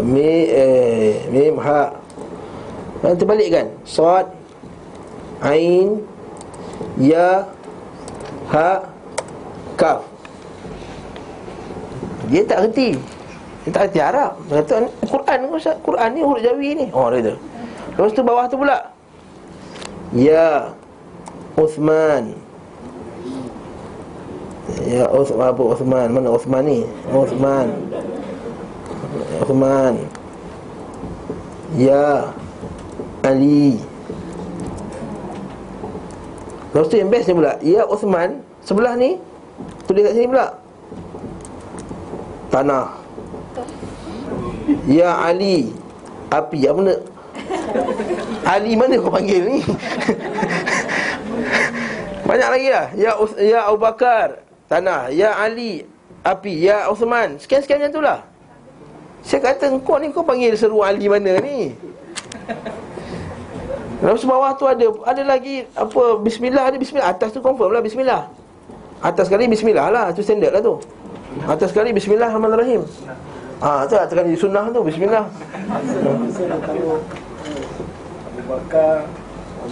mim ha. Terbalikkan. Sad ain ya ha kaf. Dia tak reti Arab. Dia kata Quran ni Ustaz, Quran ni huruf Jawi ni. Dia kata. Lepas tu bawah tu pula ya Uthman. Ya Uthman, mana Uthman ni? Uthman. Ya Ali. Lepas tu yang best ni pula, ya Uthman, sebelah ni tulis kat sini pula tanah. Ya Ali, api. Apa benda? Ali mana kau panggil ni? Banyak lagi lah. Ya Abu Bakar, tanah. Ya Ali, api. Ya Uthman, sekian-sekian macam tu lah. Saya kata, kau ni kau panggil seru Ali mana ni? Lalu sebawah tu ada lagi apa, bismillah, ada bismillah. Atas tu confirm lah bismillah. Atas sekali bismillah lah, tu standard lah tu. Atas sekali bismillahirrahmanirrahim. Tu lah tekan di sunnah tu, bismillah. Abu Bakar,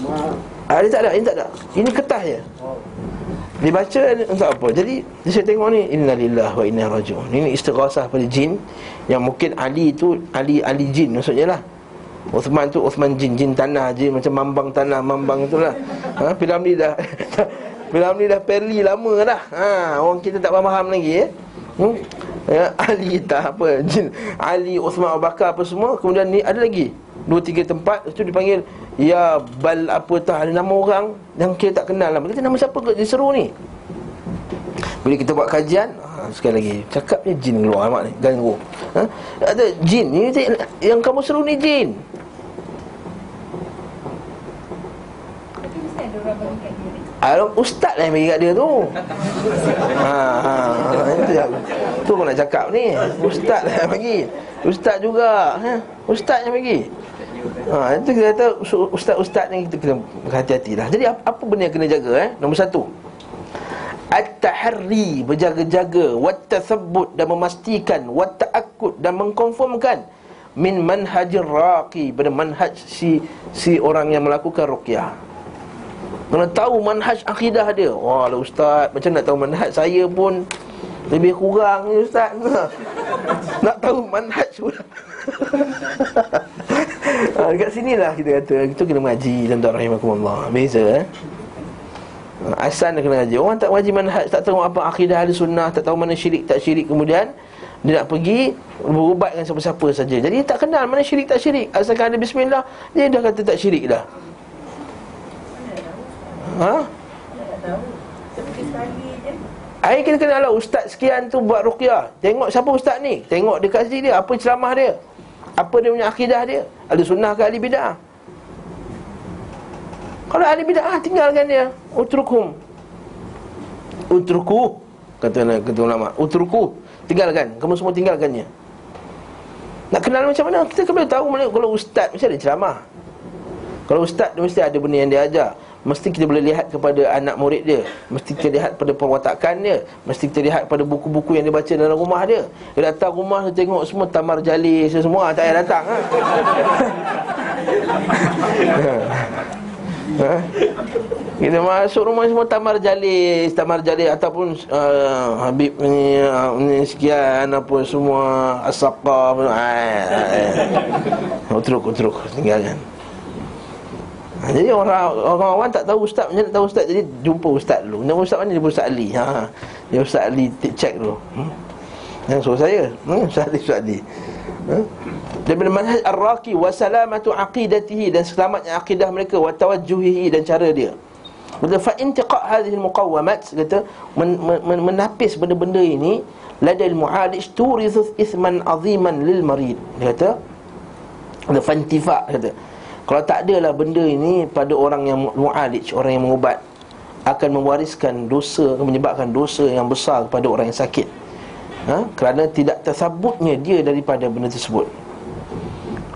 Umar. Ini tak ada, ini tak ada. Ini kertas je. Dibaca untuk apa? Jadi saya tengok ni, innalillahi wa inna ilaihi raji'un. Ini istighasah pada jin. Yang mungkin Ali tu Ali jin maksudnya lah. Uthman tu Uthman jin tanah, jin macam mambang tanah, mambang itulah. Filem ni dah filem ni dah perli lama dah. Orang kita tak faham lagi Ali tak apa, jin Ali, Uthman, Abu Bakar apa semua. Kemudian ni ada lagi 2-3 tempat itu dipanggil ya bal apa tah, ada nama orang yang kita tak kenal lah. Kita nama siapa kot diseru ni. Bila kita buat kajian, sekali lagi cakapnya jin keluar mak ni, ganggu. Ada jin ni yang kamu seru ni jin. Tapi mesti ada orang bagi kat dia ni. Ustaz lah yang bagi kat dia tu. Itu yang tu aku nak cakap ni. Ustaz lah yang bagi. Ustaz juga, ustaz yang bagi. Itu kita kata ustaz-ustaz ni kita kena berhati-hatilah. Jadi apa benda yang kena jaga Nombor 1, at-tahri, berjaga-jaga, wat-tathabbut, dan memastikan, wat-ta'akkud, dan mengkonfirmkan, min manhajir raqi, pada manhaj si orang yang melakukan ruqyah. Kena tahu manhaj akidah dia. Wah lah ustaz, macam nak tahu manhaj saya pun lebih kurang ni ustaz. Nak tahu manhaj pula. Dekat sinilah kita kata itu kena mengaji, tuan-tuan rahimakumullah. Beza asal kena ngaji. Orang tak mengaji manhaj, tak tahu apa akidah ahli sunnah, tak tahu mana syirik tak syirik, kemudian dia nak pergi berubat dengan siapa-siapa saja. Jadi tak kenal mana syirik tak syirik. Asalkan ada bismillah, dia dah kata tak syirik dah. Kita kenal lah ustaz sekian tu buat ruqyah. Tengok siapa ustaz ni, tengok dekat sini dia, apa ceramah dia, apa dia punya akidah dia, ahli sunnah ke ahli bid'ah. Kalau ahli bid'ah, tinggalkan dia. Utruku, kata ulama, utruku, tinggalkan. Kamu semua tinggalkannya. Nak kenal macam mana? Kita kena tahu kalau ustaz mesti ada ceramah. Kalau ustaz dia mesti ada benda yang dia ajar. Mesti kita boleh lihat kepada anak murid dia, mesti kita lihat pada perwatakan dia, mesti kita lihat pada buku-buku yang dia baca dalam rumah dia. Dia datang rumah, dia tengok semua tamar jalis semua, tak payah datang Kita masuk rumah semua tamar jalis ataupun Habib ni sekian apa semua asaqah utruk tinggalkan. Jadi orang awam tak tahu ustaz, macam nak tahu ustaz, jadi jumpa ustaz dulu. Nama ustaz mana? Dia Ustaz Ali. Dia Ustaz Ali check dulu. Yang suruh saya, Ustaz Ali. Daripada manhaj ar-raqi wa salamatu aqidatihi, dan selamatnya akidah mereka, wa tawajjuhihi, dan cara dia. Kata fa intiqa hadhihi al-muqawwamat, kata menapis benda-benda ini, ladal mu'alij turithu ithman aziman lil marid. Dia kata ada fantifa, kata kalau tak adalah benda ini pada orang yang mu'alij, orang yang mengubat, akan mewariskan dosa, akan menyebabkan dosa yang besar kepada orang yang sakit. Kerana tidak tersabutnya dia daripada benda tersebut.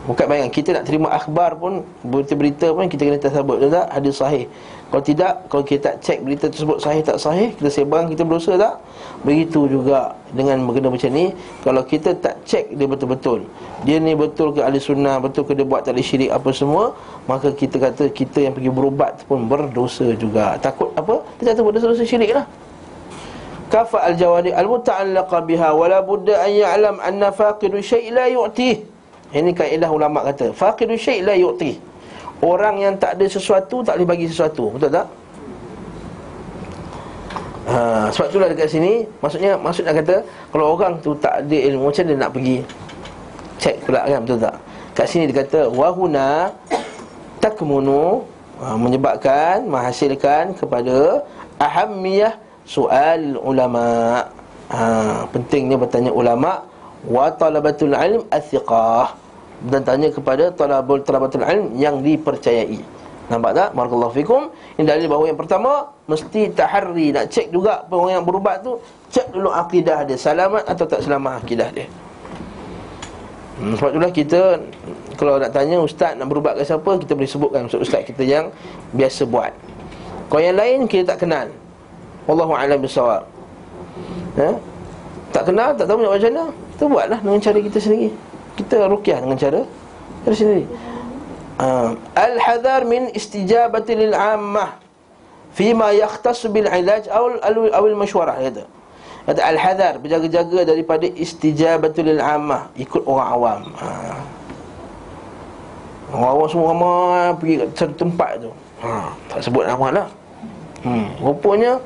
Bukan bayangkan kita nak terima akhbar pun, berita-berita pun kita kena tersabut, tak? Hadis sahih. Kalau tidak, kalau kita tak cek berita tersebut sahih tak sahih, kita sebarang, kita berdosa tak? Begitu juga dengan benda macam ni. Kalau kita tak cek dia betul-betul, dia ni betul ke ahli sunnah, betul ke dia buat tak ada syirik apa semua, maka kita kata kita yang pergi berubat pun berdosa juga. Takut apa? Dia jatuh berdosa syirik lah. Kafa al-jawadi al-muta'allaqa biha wala budda an ya'lam anna faqidu syai' la yu'tih. Ini kaedah ulama kata, faqidu syai' la yu'tih. Orang yang tak ada sesuatu tak boleh bagi sesuatu. Betul tak? Sebab itulah dekat sini maksudnya nak kata kalau orang tu tak ada ilmu, macam dia nak pergi cek pula kan, betul tak? Kat sini dia kata wahuna takmunu, menyebabkan, menghasilkan kepada ahammiyah soal ulama. Pentingnya bertanya ulama, wa talabatul ilm athiqah, dan tanya kepada talabatul ilm yang dipercayai. Nampak tak? Barakallahu fikum. Ini dalil bahawa yang pertama, mesti tahari, nak cek juga orang yang berubat tu, cek dulu akidah dia, selamat atau tak selamat akidah dia. Sebab itulah kita, kalau nak tanya ustaz nak berubat ke siapa, kita boleh sebutkan ustaz kita yang biasa buat. Kalau yang lain kita tak kenal, wallahu a'lam bissawab. Tak kenal, tak tahu macam mana, kita buatlah dengan cara kita sendiri. Kita ruqyah dengan cara sendiri. Al-hadar min istijabati lil 'ammah fima yakhtas bil ilaj aw al-mashwarah. Kata al-hadar, berjaga-jaga daripada istijabati lil 'ammah, ikut orang awam. Orang awam semua ramai pergi kat satu tempat tu. Tak sebut nama lah. Rupanya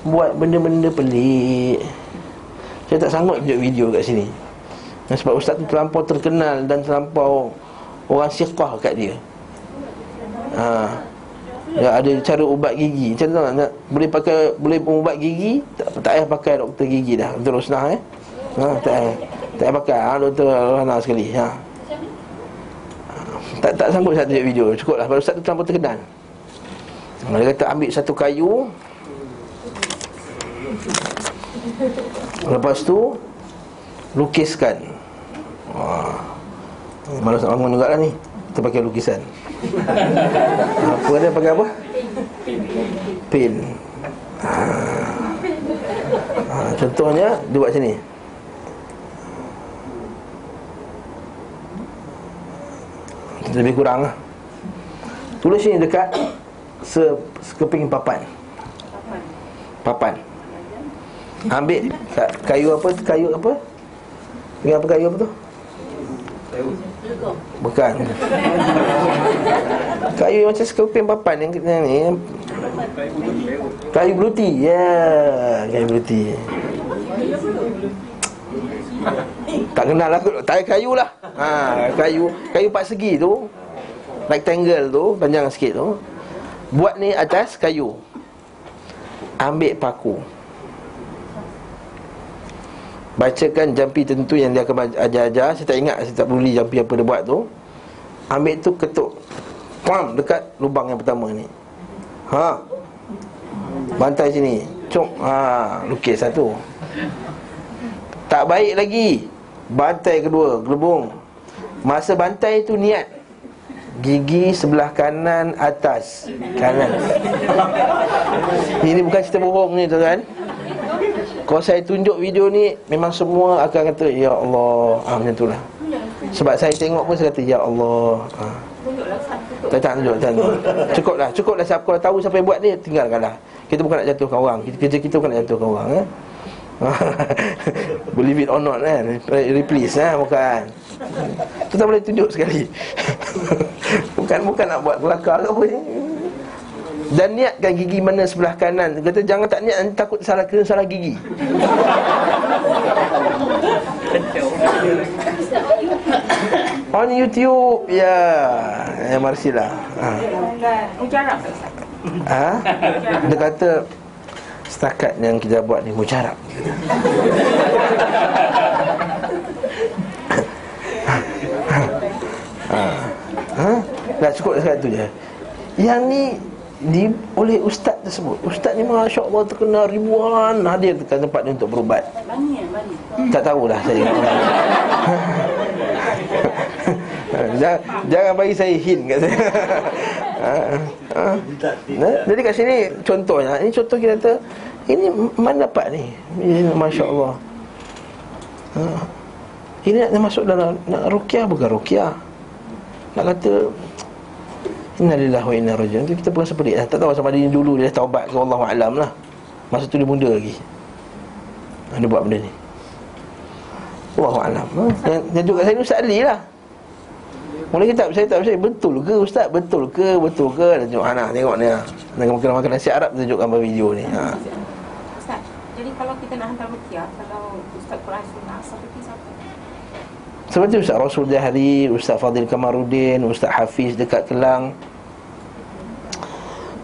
buat benda-benda pelik. Saya tak sanggup tunjuk video kat sini. Sebab ustaz tu terlampau terkenal dan terlampau orang siqah kat dia. Dia ada cara ubat gigi. Macam tu nak boleh ubat gigi, tak payah pakai doktor gigi dah. Terus nah tak payah pakai doktor Rana sekali. Tak sanggup saya tunjuk video. Cukuplah sebab ustaz tu terlampau terkenal. Dia kata ambil satu kayu, lepas tu lukiskan. Malas nak bangun juga lah ni. Kita pakai lukisan. Apa dia pakai apa? Pin. Contohnya dia buat macam ni. Lebih kurang lah. Tulis sini dekat sekeping papan. Ambil kayu apa? Kayu apa? Dengan apa kayu apa tu? Bukan. Kayu macam sekeping papan yang ni. Kayu bluti. Kayu bluti. Tak kenal lah. Tak ada kayu lah. Kayu 4 segi tu, rectangle tu, panjang sikit tu. Buat ni atas kayu. Ambil paku, bacakan jampi tentu yang dia akan ajar-ajar. Saya tak ingat, saya tak peduli jampi apa dia buat tu. Ambil tu ketuk, pam, dekat lubang yang pertama ni. Bantai sini, cok, lukis satu. Tak baik lagi, bantai kedua, gelebung. Masa bantai tu niat gigi sebelah kanan atas, kanan. Ini bukan cerita bohong ni tuan-tuan. Kalau saya tunjuk video ni, memang semua akan kata ya Allah, macam tu lah. Sebab saya tengok pun saya kata ya Allah. Tak tunjuk. Cukuplah siapa, kalau tahu siapa yang buat ni, tinggalkanlah. Kita bukan nak jatuhkan orang. Kerja kita bukan nak jatuhkan orang, believe it or not kan, replace bukan. Tu tak boleh tunjuk sekali. Bukan nak buat kelakar ke apa ni. Dan niatkan gigi mana sebelah kanan. Kata jangan tak niat, nanti takut salah gigi. On YouTube. Ya Marsila. Mujarab. Dia kata setakat yang kita buat ni mujarab. Dah cukup dekat tu je. Yang ni oleh ustaz tersebut. Ustaz ni Masya Allah terkenal, ribuan hadir dekat tempat ni untuk berubat. Tak tahulah saya. Jangan bagi saya hint kat saya. Jadi kat sini contohnya. Ini contoh kita kata, ini mana dapat ni? Masya Allah. Ini nak masuk dalam nak ruqyah, bukan ruqyah. Nak kata innalillahi wa inna ilaihi raji'un. Kita bukan seperti tak tahu sama dia dulu dia dah taubat ke, wallahu alam lah. Masa tu dia muda lagi. Dia buat benda ni. Wallahu alam. Yang juga saya ni Ustaz Ali lah. Mula kita saya tak percaya, betul ke ustaz? Betul ke? Dia tengok tengok ni. Dengan makan nasi Arab, dia tunjuk gambar video ni. Ustaz, jadi kalau kita nak hantar ruqyah, kalau ustaz Quran Sunnah, seperti siapa? Seperti Ustaz Rasul Jahri, Ustaz Fadil Kamaruddin, Ustaz Hafiz dekat Kelang,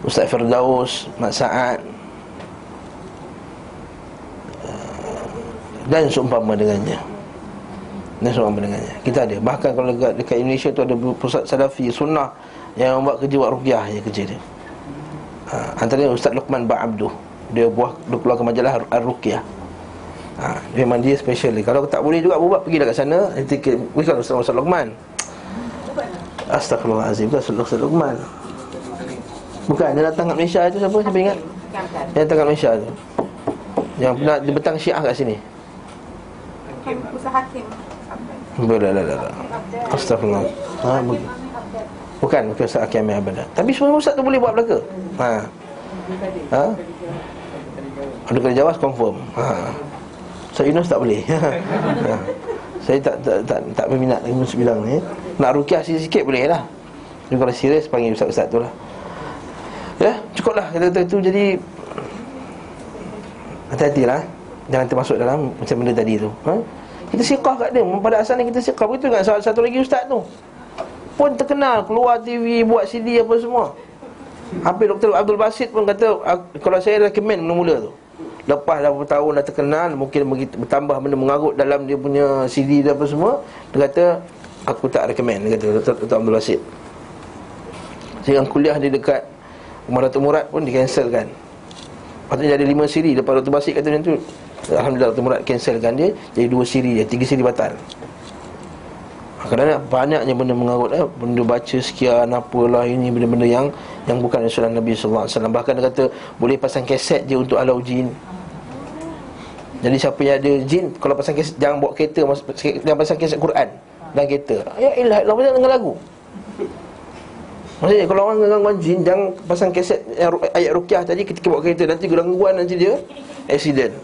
Ustaz Firdaus, Mat Sa'ad, dan seumpama dengannya. Kita ada. Bahkan kalau dekat Indonesia tu ada pusat Salafi Sunnah Yang buat kerja buat ruqyah je kerja dia. Antaranya Ustaz Luqman Ba'abduh. Dia keluarkan majalah Ar-Ruqyah. Memang dia special. Kalau tak boleh juga buat, pergilah kat sana. Bukan Ustaz Luqman. Astaghfirullahalazim, bukan Ustaz Luqman. Bukan, dia datang kat Malaysia tu siapa? Siapa ingat? Dia datang kat Malaysia tu. Yang pernah dia betang Syiah kat sini. Usaha hakim. Belah. Astagfirullah. Bukan Ustaz Hakim Abada. Tapi semua ustaz tu boleh buat belaka. Ada kena jawab confirm. Saya Yunus tak boleh. Saya tak berminat dengan bilang ni. Nak ruqyah sikit boleh lah. Jadi kalau serius panggil ustaz-ustaz tu lah. Ya, cukuplah kata-kata tu. Jadi hati-hatilah, jangan termasuk dalam macam benda tadi tu. Kita siqah kat dia. Pada asalnya kita siqah. Begitu kan satu lagi ustaz tu pun terkenal, keluar TV, buat CD apa semua. Hampir Dr. Abdul Basit pun kata, kalau saya recommend mula-mula tu, lepas dah beberapa tahun dah terkenal, mungkin bertambah benda mengarut dalam dia punya CD dan apa semua, dia kata aku tak recommend. Dia kata Dr. Abdul Basit. Yang kuliah dia dekat Umar Datuk Murad pun di-cancelkan. Patutnya ada 5 siri. Lepas Dr. Basit kata macam tu, alhamdulillah Dr. Murad cancelkan dia, jadi 2 siri dia, 3 siri batal. Kadang-kadang banyaknya benda mengarut, benda baca sekian apalah, ini benda-benda yang bukan Rasulullah Nabi SAW. Bahkan dia kata boleh pasang kaset je untuk halau jin. Jadi siapa yang ada jin, kalau pasang kaset, jangan bawa kereta, jangan pasang kaset Quran dalam kereta. Ya ilah, pasang dengan lagu. Maksudnya kalau orang gangguan jin, jangan pasang kaset ayat ruqyah tadi ketika bawa kereta. Nanti gangguan, nanti dia accident.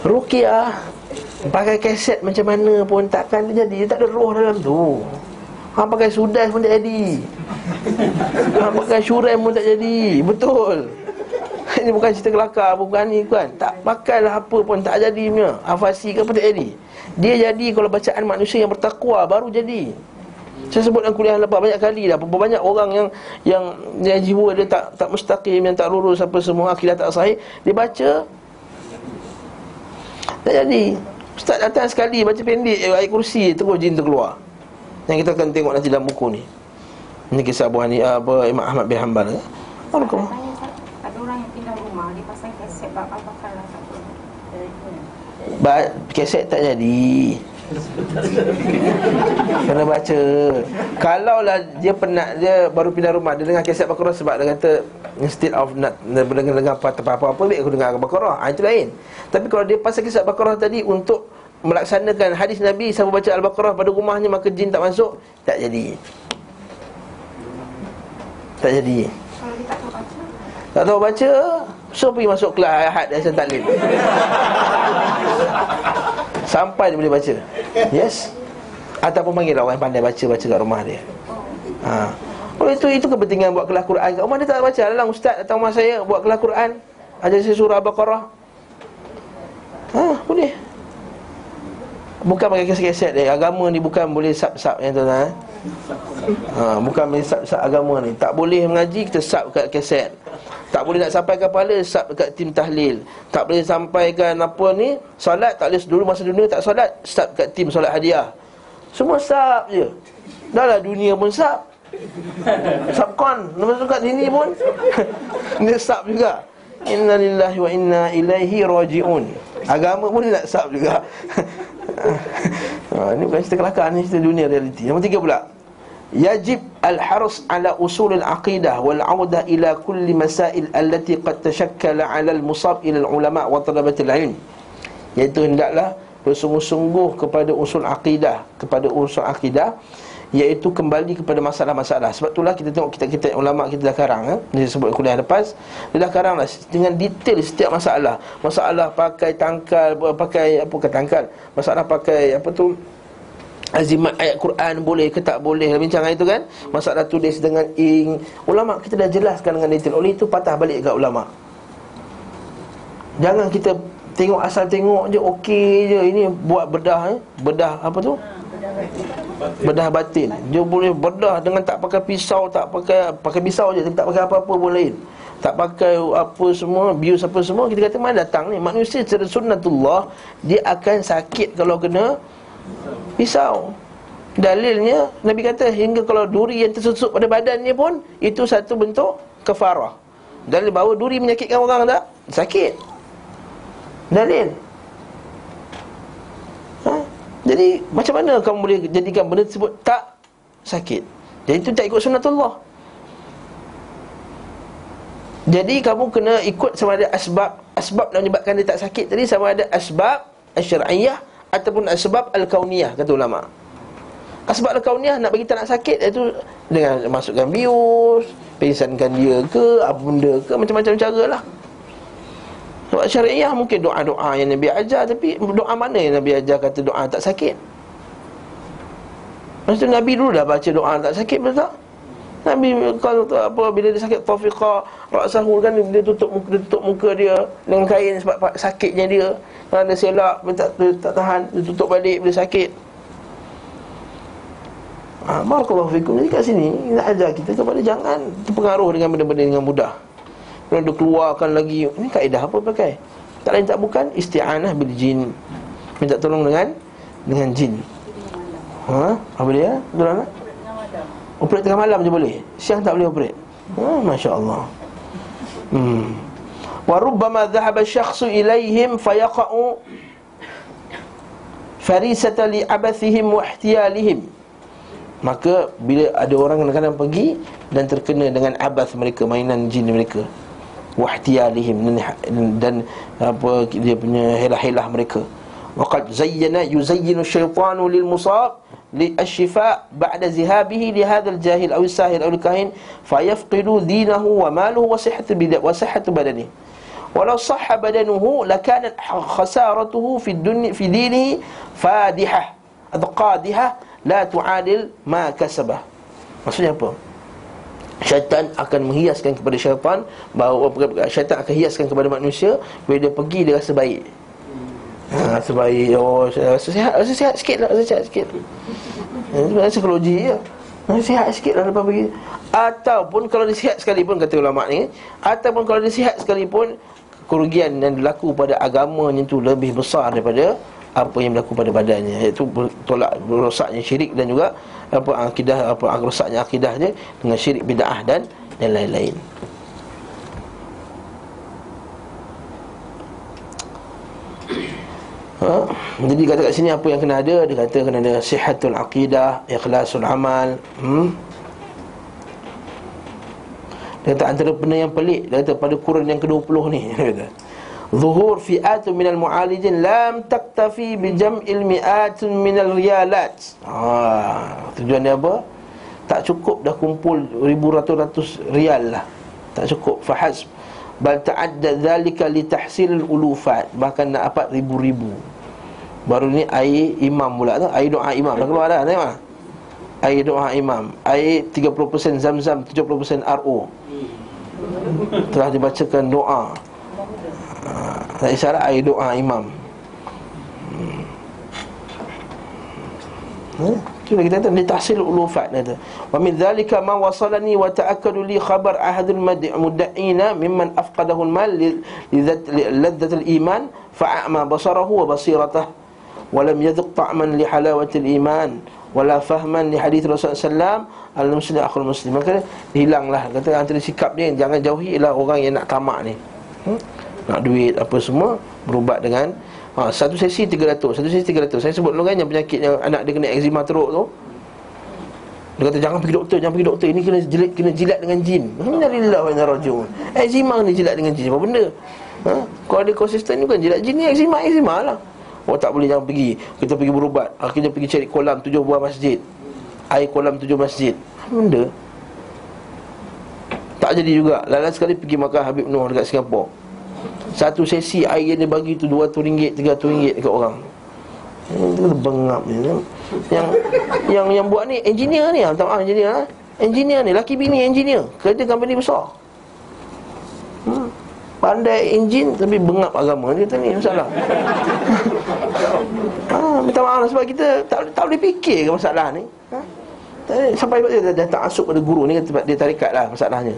Ruqyah pakai kaset macam mana pun takkan jadi. Dia tak ada roh dalam tu. Pakai sudas pun tak jadi. Pakai syurem pun tak jadi. Betul. Ini bukan cerita kelakar, bukan ni kan. Tak pakailah apa pun tak jadi punya. Afasi ke apa tak jadi. Dia jadi kalau bacaan manusia yang bertakwa baru jadi. Saya sebut dalam kuliah lepas banyak kali dah. Banyak orang yang jiwa dia tak mustaqim, yang tak lurus apa semua, akidah tak sahih, dia baca tak jadi. Ustaz datang sekali baca pendek ayat kursi, terus jin terkeluar. Yang kita akan tengok nanti dalam buku ni. Ini kisah Abu Hanifah, Imam Ahmad bin Hanbal. Ada orang yang pindah rumah, dia pasang kaset bakal lah satu. Kaset tak jadi. Kena baca. Kalau lah dia penat, dia baru pindah rumah, dia dengar kaset Baqarah sebab dia kata instead of nak dengar apa-apa, baik aku dengar Baqarah. Itu lain. Tapi kalau dia pasal kisah Baqarah tadi untuk melaksanakan hadis Nabi, siapa baca Al-Baqarah pada rumahnya maka jin tak masuk, tak jadi. Tak jadi. Kalau dia tak tahu baca, tak tahu baca, so pergi masuk kelas Ahad dan Taklim. Sampai dia boleh baca. Yes. Ataupun panggil orang yang pandai baca kat rumah dia. Oh itu kepentingan buat kelas Quran kat rumah. Dia tak baca. Alang ustaz datang rumah saya buat kelas Quran, ajar saya surah Al-Baqarah. Boleh. Bukan pakai kaset-kaset dia. Agama ni bukan boleh sub-sub yang tu lah. Bukan boleh sub-sub agama ni. Tak boleh mengaji, kita sub kat kaset. Tak boleh nak sampai kepala, sub dekat tim tahlil. Tak boleh sampaikan apa ni, solat tak boleh dulu masa dunia tak solat, sub dekat tim solat hadiah. Semua sub je. Dah lah dunia pun sub. Subkon, lepas tu kat sini pun dia sub juga. Inna lillahi wa inna ilaihi raji'un. Agama pun dia nak sub juga. Ini bukan cerita kelakar, ni cerita dunia realiti. Nombor 3 pula, yajib al-haras ala usul al-aqidah wal 'audah ila kulli masail allati qad tashakkala 'ala al-musab ila al-ulama wa talabat al-'ilm. Iaitu hendaklah bersungguh-sungguh kepada usul akidah, iaitu kembali kepada masalah-masalah. Sebab itulah kita tengok kita ulama kita dah karang, dia sebut kuliah lepas, dia dah karang lah dengan detail setiap masalah. Masalah pakai tangkal, masalah pakai apa tu, azimat ayat Quran boleh ke tak boleh, bincang itu kan. Masalah tulis dengan ink, ulama kita dah jelaskan dengan detail. Oleh itu patah balik kat ulama. Jangan kita tengok asal tengok je, okey je, ini buat bedah apa tu? Bedah batin. Dia boleh bedah dengan tak pakai pisau, tak pakai pisau je, tak pakai apa-apa pun lain. Tak pakai apa semua, bius apa semua. Kita kata mana datang ni? Manusia secara sunnatullah dia akan sakit kalau kena pisau. Dalilnya Nabi kata hingga kalau duri yang tersusuk pada badannya pun itu satu bentuk kafarah. Dalil bahawa duri menyakitkan orang tak? Sakit. Dalil. Jadi macam mana kamu boleh jadikan benda tersebut tak sakit? Jadi itu tak ikut sunnatullah. Jadi kamu kena ikut sama ada asbab yang menyebabkan dia tak sakit tadi, sama ada asbab asy-syar'iyyah ataupun asbab al-kauniyah, kata ulama. Asbab al-kauniyah nak bagi tak nak sakit, iaitu dengan masukkan bius, pingsankan dia ke, apa benda ke, macam-macam cara lah. Sebab syariah mungkin doa-doa yang Nabi ajar, tapi doa mana yang Nabi ajar kata doa tak sakit? Maksud Nabi dulu dah baca doa tak sakit, betul tak? Nabi kalau apa, bila dia sakit tafiqa ra'sahu kan, dia tutup muka dia dengan kain sebab sakitnya dia. Kalau ada selak dia tak tahan, dia tutup balik bila sakit. Barakallahu fikum. Jadi kat sini nak ajar kita kepada jangan terpengaruh dengan benda-benda dengan mudah. Kalau dia keluarkan lagi, ini kaedah apa pakai? Tak lain tak bukan isti'anah bil jin. Minta tolong dengan jin. Apa dia? Betul tak? Operate tengah malam je boleh. Siang tak boleh operate. Masya-Allah. Wa rubbama dhahaba syakhsu ilaihim fayaqa'u farisatan li abathihim wa ihtiyalihim. Maka bila ada orang kadang-kadang pergi dan terkena dengan abath mereka, mainan jin mereka, wahtiyalihim, dan apa dia punya helah-helah mereka. Waqad yuzayyinu syaitanu lil musab li asy-syifa' ba'da zihabihi li hadzal jahil aw as-sahir aw al-kahin fayafqidu dinahu wa maluhu wa sihhatu badanihi. Walau sahha badanuhu lakanat khasaratuhu fi dinihi fadihah atau qadihah la tu'adil ma kasabah. Maksudnya apa? Syaitan akan menghiaskan kepada syaitan, bahawa syaitan akan hiaskan kepada manusia bila dia pergi dia rasa baik. Rasa baik, rasa sihat sikit lah, rasa sihat sikit. Sebenarnya psikologi je. Rasa sihat sikit lah lepas pergi. Ataupun kalau dia sihat sekalipun, kata ulama' ni, ataupun kalau dia sihat sekalipun, kerugian yang berlaku pada agamanya itu lebih besar daripada apa yang berlaku pada badannya, iaitu tolak rosaknya syirik dan juga akidah, rosaknya akidahnya dengan syirik, bid'ah dan lain-lain. Jadi kata kat sini apa yang kena ada? Dia kata kena ada sihatul aqidah, ikhlasul amal. Dia kata antara benda yang pelik, dia kata pada kurun yang ke-20 ni, dia kata zuhur fi'atun minal mu'alijin lam taktafi bi jam'il mi'atun minal riyalat. Tujuan dia apa? Tak cukup dah kumpul ribu ratus rial lah, tak cukup. Fahasb bal ta'adda dhalika li tahsilil ulufat, bahkan nak dapat ribu-ribu. Baru ni air imam pula tu, air doa imam dah keluar dah, tengok. Air doa imam, air 30% Zam-Zam, 70% RO. Telah dibacakan doa. Tak isyarat air doa imam. Cuba kita kata litahsil ulufat, kata wa min dhalika ma wasalani wa ta'akkadu li khabar ahadul mudda'ina mimman afqadahu al-mal li ladzatil iman fa'ama basarahu wa basiratahu wa lam yadhuq ta'man li halawatil iman wala fahman li hadits Rasulullah sallam al-muslim akhul muslim. Maka hilanglah, kata antara sikap dia, jangan jauhi ialah orang yang nak tamak ni, nak duit apa semua, berubat dengan satu sesi 300. Saya sebut dulu kan yang penyakit yang anak dia kena eczema teruk tu. Dia kata jangan pergi doktor, ini kena jilat dengan jin. Innalillahi wa inna ilaihi raji'un. Eczema ni jilat dengan jin, apa benda? Kalau dia konsisten ni bukan jilat jin, ni eczema lah. Tak boleh, jangan pergi. Kita pergi berubat, akhirnya pergi cari kolam 7 buah masjid, air kolam 7 masjid. Apa benda? Tak jadi juga. Lain sekali pergi makan Habib Noh dekat Singapura. Satu sesi air yang dia bagi tu RM200, RM300 dekat orang. Itu bengap ni. Yang buat ni engineer ni, engineer ni, laki bini engineer, kerja company besar. Pandai enjin tapi bengap agama. Dia kata ni masalah. Minta maaf lah, sebab kita tak boleh fikir ke masalah ni. Sampai dia tak masuk pada guru ni, dia tarikat lah masalahnya.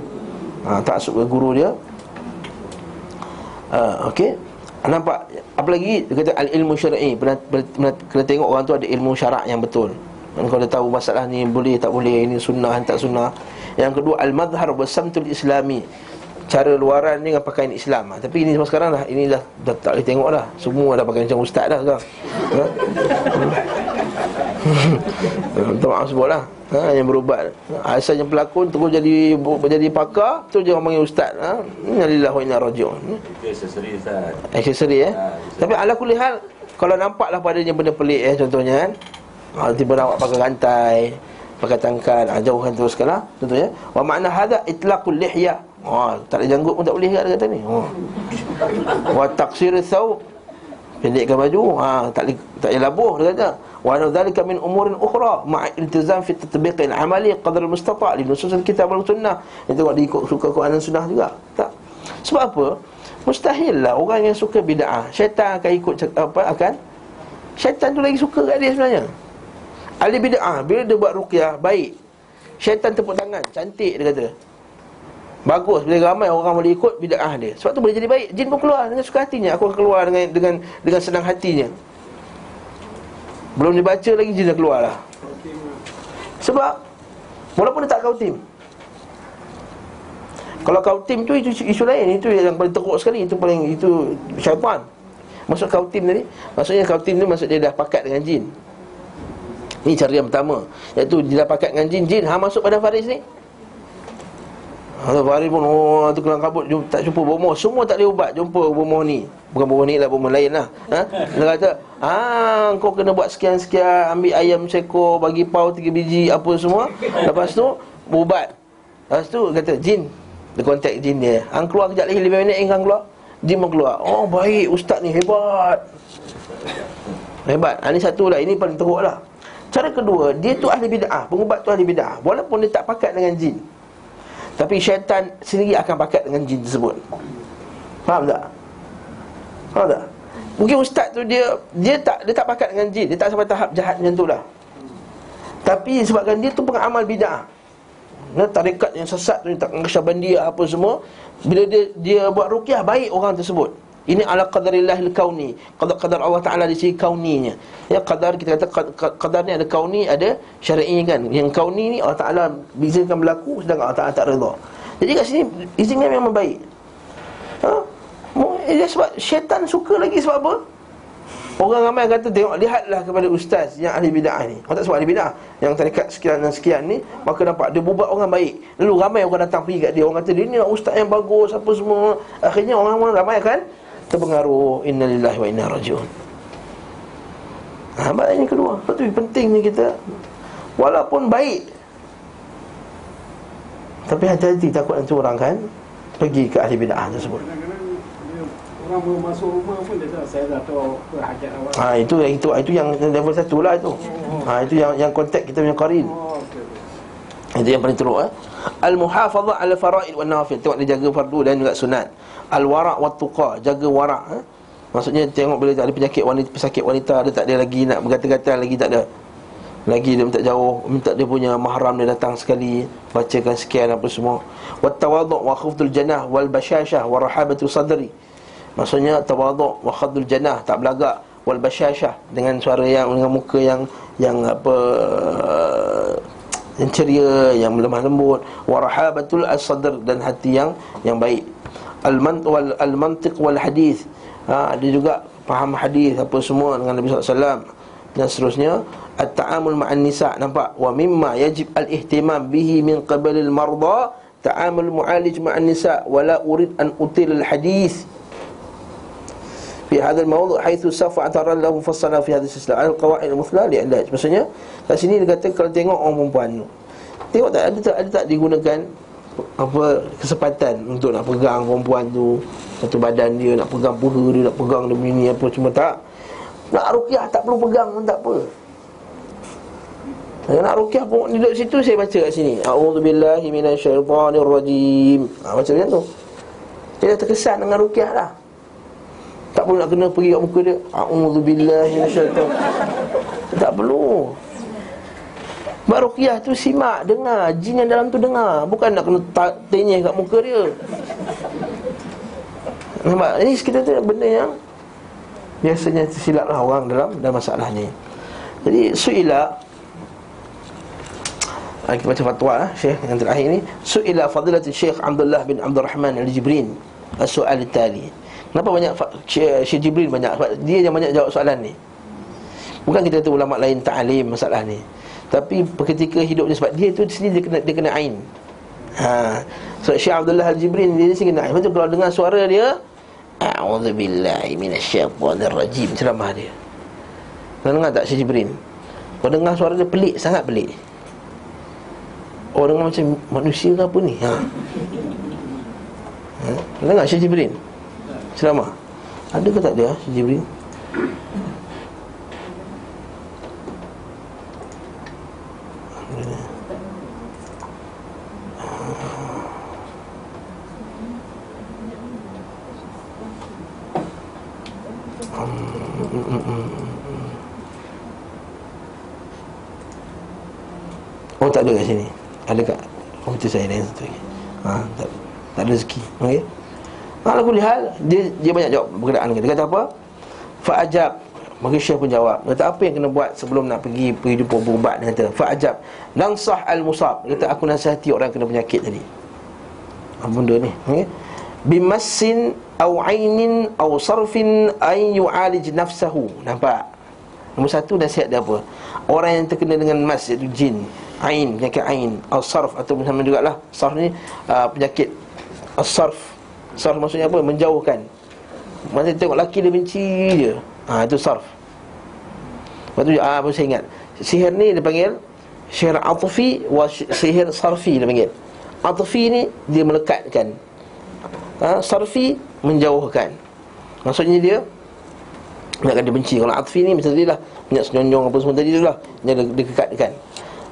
Tak masuk pada guru dia. Okey. Nampak? Apa lagi? Dia kata al-ilmu syar'i. Kena tengok orang tu ada ilmu syarak yang betul. Engkau dah tahu masalah ni boleh tak boleh, ini sunnah tak sunnah. Yang kedua al-madhhar wasamtul islami, cara luaran ni dengan pakaian Islam. Tapi ini semua sekarang dah, ini dah tak boleh tengok dah. Semua dah pakai macam ustaz dah sekarang. Minta maaf sebutlah. Yang berubat asalnya pelakon terus jadi pakar, terus dia orang panggil ustaz. Innalillahi wa inna rajiun. Aksesori Ustaz. Aksesori Tapi ala kulli hal, kalau nampaklah padanya benda pelik contohnya kan, tiba nak pakai rantai, pakai tangkal, jauhkan teruskan lah contohnya. Wa makna hadza itlaqul lihya. Tak ada janggut pun tak boleh kat kata ni. Wa taqsir thawb, pendekkan baju, tak payah labuh dia kata. Wa dzalika min umurin ukhra ma'a iltizam fi tatbiq al-amali qadar al-mustata' li nusus al-kitab wal sunnah. Itu tengok diikut suka Quran dan sunnah juga. Tak. Sebab apa? Mustahil lah orang yang suka bid'ah, syaitan akan ikut syaitan tu lagi suka kat dia sebenarnya. Ahli bid'ah bila dia buat ruqyah baik, syaitan tepuk tangan, cantik dia kata. Bagus bila ramai orang boleh ikut bid'ah dia. Sebab tu boleh jadi baik. Jin pun keluar dengan suka hatinya. Aku akan keluar dengan senang hatinya. Belum dibaca lagi jin dah keluar lah. Sebab walaupun dia tak kautim. Kalau kautim tu itu isu lain, itu yang paling teruk sekali, itu syaitan. Maksud kautim tadi, maksudnya kautim ni maksud dia dah pakat dengan jin. Ini cara yang pertama, iaitu dia dah pakat dengan jin, masuk pada Faris ni. Faris pun tu kelang kabut, tak jumpa bomoh, semua tak boleh ubat jumpa bomoh ni. Bukan bomoh ni lah, bomoh lain lah. Dia kata, kau kena buat sekian-sekian, ambil ayam sekor, bagi pau 3 biji, apa semua. Lepas tu berubat. Lepas tu kata jin, dia kontak jin dia, keluar kejap lagi 5 minit hang keluar. Jin pun keluar. Oh baik, ustaz ni hebat. Hebat. Ini satu lah, ini paling teruk lah. Cara kedua, dia tu ahli bid'ah, pengubat tu ahli bid'ah. Walaupun dia tak pakat dengan jin, tapi syaitan sendiri akan pakat dengan jin tersebut. Faham tak? Faham tak? Mungkin ustaz tu dia tak pakat dengan jin, dia tak sampai tahap jahat macam tu lah. Tapi sebabkan dia tu pengamal bid'ah, tarekat yang sesat tu, tak Naqsyabandiyah apa semua, bila dia buat ruqyah baik orang tersebut. Ini ala qadarillahil kauni, qadar Allah Ta'ala di sisi kauninya. Ya, qadar, kita kata qadar ni ada kauni, ada syar'i kan. Yang kauni ni Allah Ta'ala izinkan berlaku, sedangkan Allah Ta'ala tak redha. Jadi kat sini izinnya memang baik. Dia sebab syaitan suka lagi. Sebab apa? Orang ramai kata, lihatlah kepada ustaz yang ahli bid'ah ni. Orang tak sebab ahli bid'ah, yang tarekat sekian dan sekian ni, maka nampak dia buat orang baik. Lalu ramai orang datang pergi kat dia, orang kata dia ni ustaz yang bagus apa semua. Akhirnya orang ramai kan terpengaruh. Innalillahi wa inna rajiun. Maknanya kedua, itu pentingnya kita walaupun baik, tapi hati-hati, takut nanti orang kan pergi ke ahli bid'ah tersebut. Orang baru masuk rumah pun dia tahu, saya dah tahu hajat awak. Itu yang level 1 lah itu. Itu yang kontak kita punya qarin. Itu yang paling teruk. Al-muhafazah ala faraid wan nawafil, tengok dia jaga fardu dan juga sunat. Al-wara' wat tuqa, jaga wara'. Maksudnya tengok bila ada pesakit wanita, dia tak ada lagi nak bergatal-gatal lagi, tak ada. Lagi dia minta jauh, minta dia punya mahram dia datang sekali, bacakan sekian apa semua. Wat tawadhu' wa khufdul janah wal bashashah wa rahabatu sadri. Maksudnya tawadhu' wa khafdul janah, tak belagak, wal bashashah, dengan suara dengan muka yang apa, yang ceria, yang lemah lembut, wa rahabatul as-sadr, dan hati yang baik. Al-mantiq wal hadis, dia juga faham hadis apa semua dengan Nabi SAW. Dan seterusnya, at-ta'amul ma'an nisa', nampak, wa mimma yajib al-ihtimam bihi min qabalil marda ta'amul mu'alij ma'an nisa' wa la urid an util al-hadis fi hadha al-mawdu' haitsu safa ataran lahu fassala fi hadhihi silsilah al-qawaid al-muthla li'ilaj. Maksudnya kat sini dia kata, kalau tengok orang perempuan tu, tengok tak ada tak digunakan apa kesempatan untuk nak pegang perempuan tu, satu badan dia, nak pegang puha dia, nak pegang dia begini apa, cuma tak. Nak ruqyah tak perlu pegang pun tak apa. Nak ruqyah pun duduk situ, saya baca kat sini, a'udzubillahi minasyaitonirrajim, baca macam tu. Dia dah terkesan dengan ruqyah dah. Tak perlu nak kena pergi kat muka dia, a'udzubillahi minasyaiton. Tak perlu. Ruqyah tu simak, dengar, jin yang dalam tu dengar, bukan nak kena tenyeh kat muka dia. Nampak? Ini kita tu benda yang biasanya tersilaplah orang dalam masalah ni. Jadi suila Kita baca fatwa Syekh yang terakhir ni. Su'ila fadilatul Syekh Abdullah bin Abdul Rahman Al-Jibrin as-su'al tali. Kenapa banyak Syekh Jibrin banyak? Sebab dia yang banyak jawab soalan ni. Bukan kita kata ulama lain ta'lim masalah ni, tapi ketika hidup dia, sebab dia tu sendiri dia kena ain. So Syekh Abdullah Al-Jibrin dia sendiri kena ain. Macam kalau dengar suara dia, a'udzubillahi minasyaitonir rajim, ceramah dia. Kau dengar tak Syekh Jibrin? Kau dengar suara dia pelik, sangat pelik. Orang macam manusia ke apa ni? Dengar Syekh Jibrin ceramah? Ada ke tak dia Syekh Jibrin? Oh, tak ada kat sini. Ada kat komputer saya lain satu lagi. Tak ada rezeki. Okey. Kalau kulihal dia banyak jawab berkenaan. Dia kata apa? Fa'ajab. Maka Syekh pun jawab. Dia kata apa yang kena buat sebelum nak pergi jumpa berubat? Dia kata fa'ajab. Nansah al-musab. Dia kata aku nasihati orang kena penyakit tadi. Apa benda ni? Okey. Bimassin aw ainin aw sarfin ay yu'alij nafsahu. Nampak? Nombor satu nasihat dia apa? Orang yang terkena dengan mas, iaitu jin, ain, penyakit ain, al-sarf atau sama jugalah. Sarf ni penyakit al-sarf. Sarf maksudnya apa? Menjauhkan. Masa tengok lelaki dia benci je. Itu sarf. Lepas tu apa saya ingat, sihir ni dia panggil sihir atfi wa sihir sarfi dia panggil. Atfi ni dia melekatkan, sarfi menjauhkan. Maksudnya dia nak dia benci. Kalau atfi ni macam tadi lah, minyak senyonyong apa semua tadi tu lah, dia dekatkan.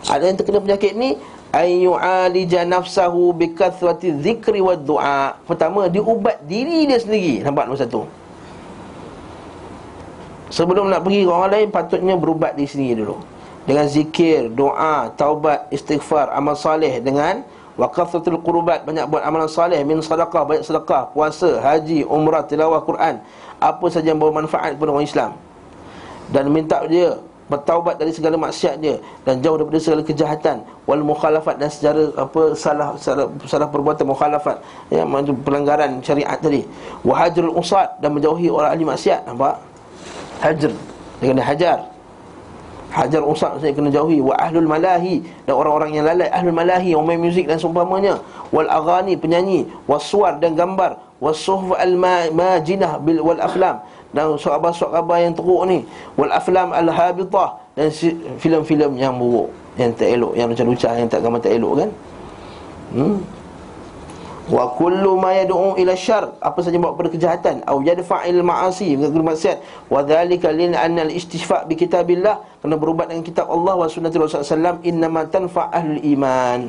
Ada yang terkena penyakit ni, ayyu'alija nafsahu bikathrati dzikri wad du'a. Pertama, dia ubat diri dia sendiri. Nampak nombor satu? Sebelum nak pergi ke orang lain, patutnya berubat diri sendiri dulu, dengan zikir, doa, taubat, istighfar, amal saleh, dengan waqafatul qurubat, banyak buat amalan saleh, min sedekah, banyak sedekah, puasa, haji, umrah, tilawah Quran, apa saja yang bawa manfaat kepada orang Islam, dan minta dia bertaubat dari segala maksiat dia dan jauh daripada segala kejahatan, wal mukhalafat, dan secara salah perbuatan mukhalafat, ya, pelanggaran syariat tadi, wa hajrul usad, dan menjauhi orang ahli maksiat. Nampak? Hajr, dia kena hajar. Hajar usad maksudnya kena jauhi. Wa ahlul malahi, dan orang-orang yang lalai. Ahlul malahi, orang main muzik dan seumpamanya. Wal aghani, penyanyi. Waswar, dan gambar. Wasuhf al-majinah wal aflam, dan suara-suara yang teruk ni. Wal aflam al-habitah, dan filem-filem yang buruk, yang tak elok, yang lucah-lucah, yang tak gambar tak elok kan. Wa kullu ma yad'u ila syarr, apa saja bawa pada kejahatan, au yadfa'il ma'asi, maksiat. Wa dzalika lin anna al-istishfa' bi kitabillah, kena berubat dengan kitab Allah wa sunnati Rasulullah sallallahu alaihi wasallam, innama tanfa' ahlul iman.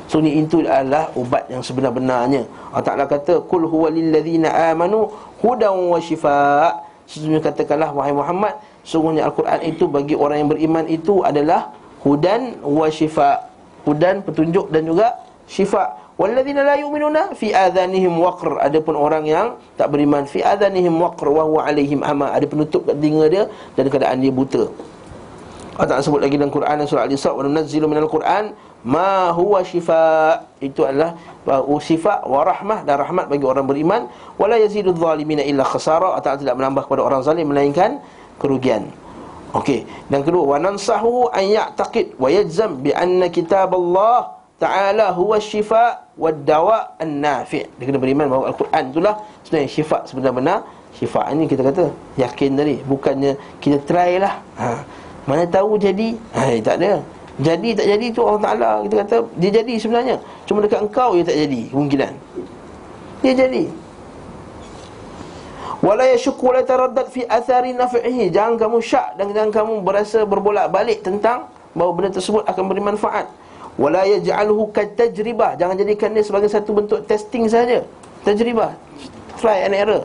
So ni itu adalah ubat yang sebenar-benarnya. Allah Ta'ala kata, qul huwa lil ladzina amanu hudan wa shifaa. Sesungguhnya katakanlah wahai Muhammad, sesungguhnya Al-Quran itu bagi orang yang beriman itu adalah hudan wa shifaa. Hudan, petunjuk, dan juga syifa. Walladzina la yu'minuna fi adhanihim waqr, adapun orang yang tak beriman, fi adhanihim waqr wa huwa alaihim ama, ada penutup kat telinga dia dan keadaan dia buta. Allah Ta'ala sebut lagi dalam Quran surah Al-Isra, wa nunazzilu minal Quran ma huwa shifa, itu adalah syifa wa rahmah, dan rahmat bagi orang beriman. Wala yazidudz zalimina illa khasara, Allah Ta'ala tidak menambah kepada orang zalim melainkan kerugian. Okey, dan kedua, wa nansahu an ya'taqid wa yajzam bi anna kitaballah ta'ala huwa syifa wad dawa an-nafi'. Dia kena beriman bahawa Al-Quran itulah sebenarnya syifa, sebenar-benar syifa. Ini kita kata yakin tadi, bukannya kita try lah. Mana tahu jadi. Tak ada. Jadi tak jadi tu Allah Ta'ala, kita kata dia jadi sebenarnya, cuma dekat engkau dia tak jadi kemungkinan. Dia jadi. Wala yashukku wala taraddad fi athari naf'ihi, jangan kamu syak dan jangan kamu berasa berbolak-balik tentang bahawa benda tersebut akan beri manfaat. Wala yaj'alhu katajribah, jangan jadikan dia sebagai satu bentuk testing saja. Tajribah, try and error.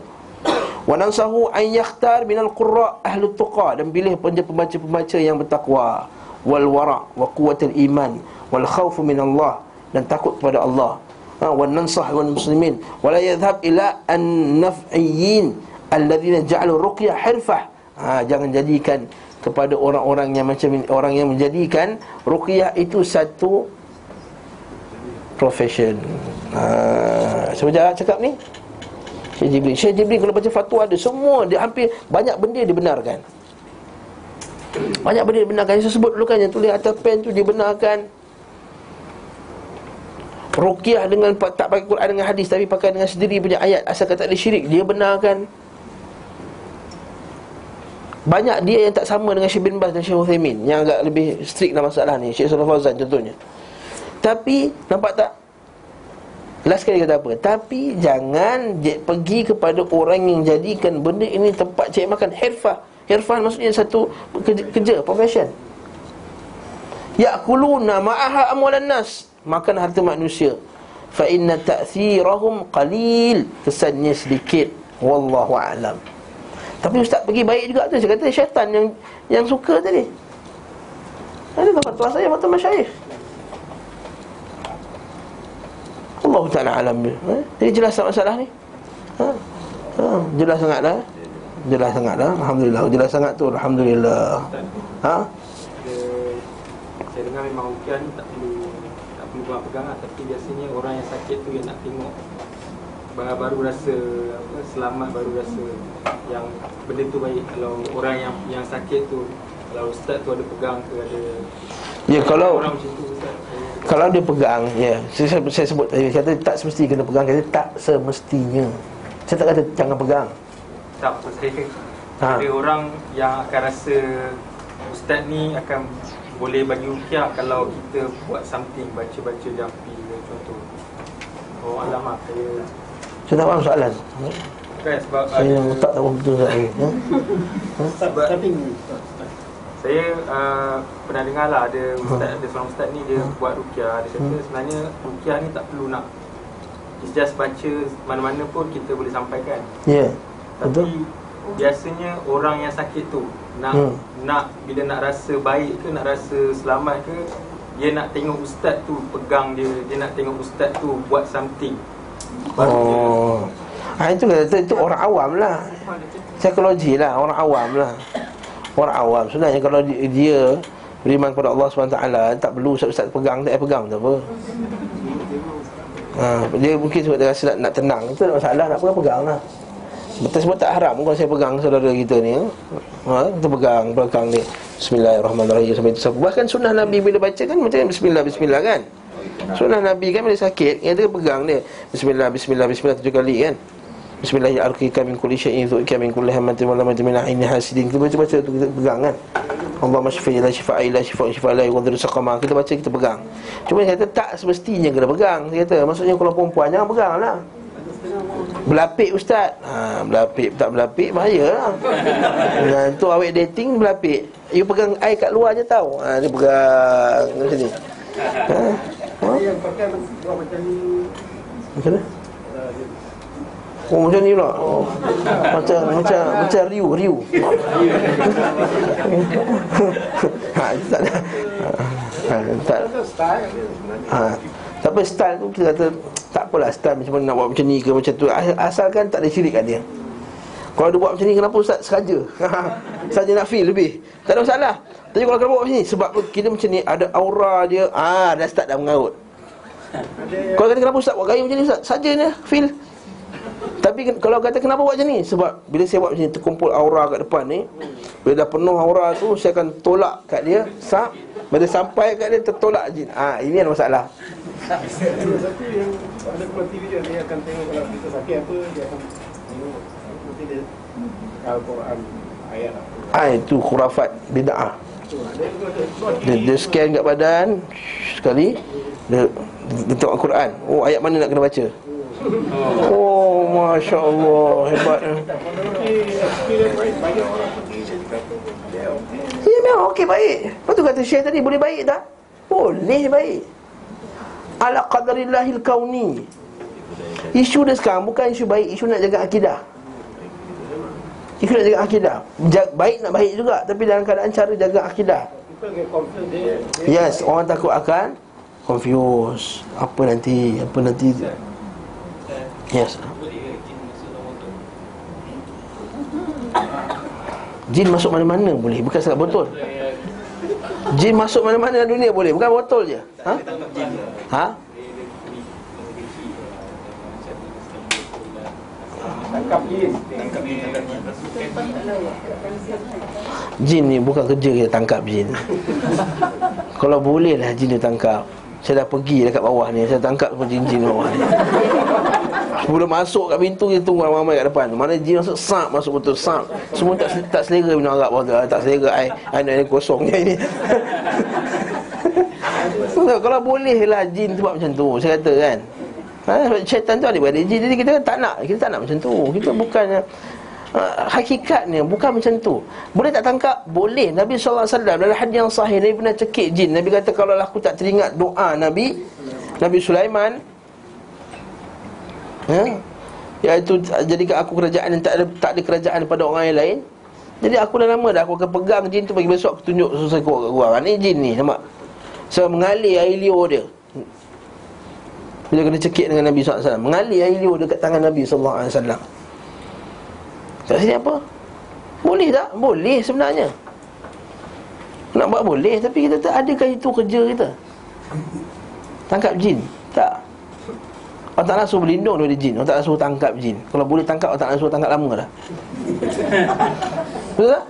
Wa nansahu an yakhtar minal qurra ahlut tuqa, dan pilih pembaca-pembaca yang bertakwa, wal wara' wa quwwatul iman wal khawf min Allah, dan takut kepada Allah. Wa nansah wal muslimin wala yadhhab ila an-naf'iyyin alladhina ja'alu ruqyah hirfah. Jangan jadikan kepada orang-orang yang macam ini, orang yang menjadikan ruqyah itu satu profession. Sebenarnya cakap ni Syekh Jibrin kalau baca fatwa ada semua, dia hampir banyak benda dibenarkan. Banyak benda dibenarkan. Saya sebut dulu kan, yang tulis atas pen tu dibenarkan. Ruqyah dengan tak pakai Quran dengan hadis, tapi pakai dengan sendiri punya ayat, asalkan tak ada syirik, dia benarkan. Banyak dia yang tak sama dengan Syekh bin Baz dan Syekh Uthaymin, yang agak lebih strict dalam masalah ni. Syekh Shalih Fauzan contohnya. Tapi nampak tak? Last kali kata apa? Tapi jangan pergi kepada orang yang jadikan benda ini tempat cari makan. Hirfah maksudnya satu kerja profession. Ya'kuluna ma'aha amwalan nas, makan harta manusia. Fa inna ta'thirahum qalil, kesannya sedikit. Wallahu a'lam. Tapi ustaz pergi baik juga tu. Saya kata syaitan yang suka tadi. Ada tak fatwa saya, fatwa masyayikh. Allah Ta'ala alam. Jadi jelas tak masalah ni? Jelas sangat dah. Jelas sangat dah. Alhamdulillah. Jelas sangat tu. Alhamdulillah. Saya dengar memang ruqyah ni tak perlu buat pegang lah. Tapi biasanya orang yang sakit tu yang nak tengok, baru rasa selamat, baru rasa yang benda tu baik. Kalau orang yang sakit tu, kalau ustaz tu ada pegang ke ada, ya, kalau orang macam tu ustaz, kalau dia pegang, ya, saya sebut tadi, kata tak semesti kena pegang, kata tak semestinya. Saya tak kata jangan pegang. tak saya ada orang yang akan rasa ustaz ni akan boleh bagi ruqyah kalau kita buat something, baca-baca jampi contoh. Oh alamak, Saya tak faham soalan. kan sebab Saya tak tahu betul saya. sebab saya pernah dengar lah ada ustaz, ada seorang ustaz ni dia buat ruqyah. Dia kata sebenarnya ruqyah ni tak perlu nak just baca mana-mana pun kita boleh sampaikan. Ya, Tapi betul. biasanya orang yang sakit tu nak bila nak rasa baik ke, nak rasa selamat ke, dia nak tengok ustaz tu pegang dia, dia nak tengok ustaz tu buat something. Oh, itu kata itu orang awam lah. Psikologi lah, orang awam lah. Orang awam sebenarnya kalau dia beriman kepada Allah SWT, tak perlu ustaz pegang, tak payah pegang tak apa. Dia mungkin sebab dia rasa nak tenang, itu tak masalah, nak pegang lah. Betul sebab tak haram kalau saya pegang saudara kita ni. Kita pegang belakang ni, Bismillahirrahmanirrahim sampai itu. Bahkan sunnah Nabi bila baca kan macam Bismillah kan. Sunnah Nabi kan bila sakit, dia pegang dia Bismillah 7 kali kan. Bismillahirrahmanirrahim min kulli syai'in dhu'ika min kulli hammatin wa lamatin min aini hasidin. Kita baca tu, kita pegang kan. Allahumma shfi la shifa'a illa shifa'a la yughadiru saqama. Kita baca, kita pegang. Cuma dia kata tak semestinya kena pegang. Dia kata maksudnya kalau perempuan jangan pegang lah. Berlapik ustaz. Berlapik tak berlapik bahaya lah. Tu awet dating berlapik. You pegang air kat luar je tahu. Dia pegang macam ni. Yang pakai buat macam ni. Macam mana? Oh macam ni pula. Macam riu. Tak ada. Tak apa style tu kita kata tak apalah style macam mana nak buat macam ni ke macam tu, asalkan tak ada syirik kat dia. Kalau dia buat macam ni kenapa ustaz sengaja? Saja nak feel lebih. Tak ada masalah. Tapi kalau buat macam ni sebab kita macam ni ada aura dia, dah start dah mengarut. Kalau kata kenapa ustaz buat gaya macam ni ustaz? Saja ni feel. Tapi kalau kata kenapa buat macam ni? Sebab bila saya buat macam ni terkumpul aura kat depan ni. Bila dah penuh aura tu saya akan tolak kat dia. Bila sampai kat dia tertolak jin. Ini ada masalah. Satu yang ada keluar TV dia akan tengok kalau kita sakit apa, dia akan tengok nanti dia Al-Quran ayat apa. Itu khurafat bid'ah. Dia scan kat badan sekali, dia tengok Al-Quran. Oh ayat mana nak kena baca? Oh Masya Allah, hebat. Ya memang okey baik. Lepas tu kata Syekh tadi, boleh baik tak? Boleh baik. Ala qadarillahil kauni. Isu dia sekarang bukan isu baik, isu nak jaga akidah. Isu nak jaga akidah. Baik nak baik juga, tapi dalam keadaan cara jaga akidah. Yes, orang takut akan confuse. Apa nanti. Yes. Jin masuk mana-mana boleh, bukan sangat botol. Jin masuk mana-mana dalam dunia boleh, bukan botol je. tangkap jin. Jin ni bukan kerja kita tangkap jin. Kalau boleh lah jin ditangkap. Saya dah pergi dekat bawah ni, saya tangkap semua jin-jin bawah ni. Sebelum masuk kat pintu, kita tunggu ramai-ramai kat depan. Mana jin masuk, sap, masuk betul, sap. Semua tak selera minum arak bawah tu. Tak selera, air kosong je ni. Kalau boleh lah jin tu buat macam tu, saya kata kan. Syaitan tu adik-beradik jin. Jadi kita tak nak macam tu. Kita bukannya hakikatnya bukan macam tu. Boleh tak tangkap? Boleh. Nabi SAW dalam hadis yang sahih, Nabi pernah cekik jin. Nabi kata, kalau aku tak teringat doa Nabi Sulaiman, iaitu jadikan aku kerajaan yang tak ada kerajaan pada orang yang lain. Jadi aku dah lama dah aku akan pegang jin tu, bagi besok aku tunjuk susah kuat kat gua. Ni jin ni, nampak? So mengalir air liur dia. Bila kena cekik dengan Nabi SAW, mengalir air liur dekat tangan Nabi SAW. Kat sini apa? Boleh tak? Boleh sebenarnya. Nak buat boleh, tapi kita tak, adakah itu kerja kita? Tangkap jin? Tak. Allah Ta'ala suruh berlindung daripada jin. Allah Ta'ala suruh tangkap jin. Kalau boleh tangkap, Allah Ta'ala suruh tangkap lama dah. Betul tak?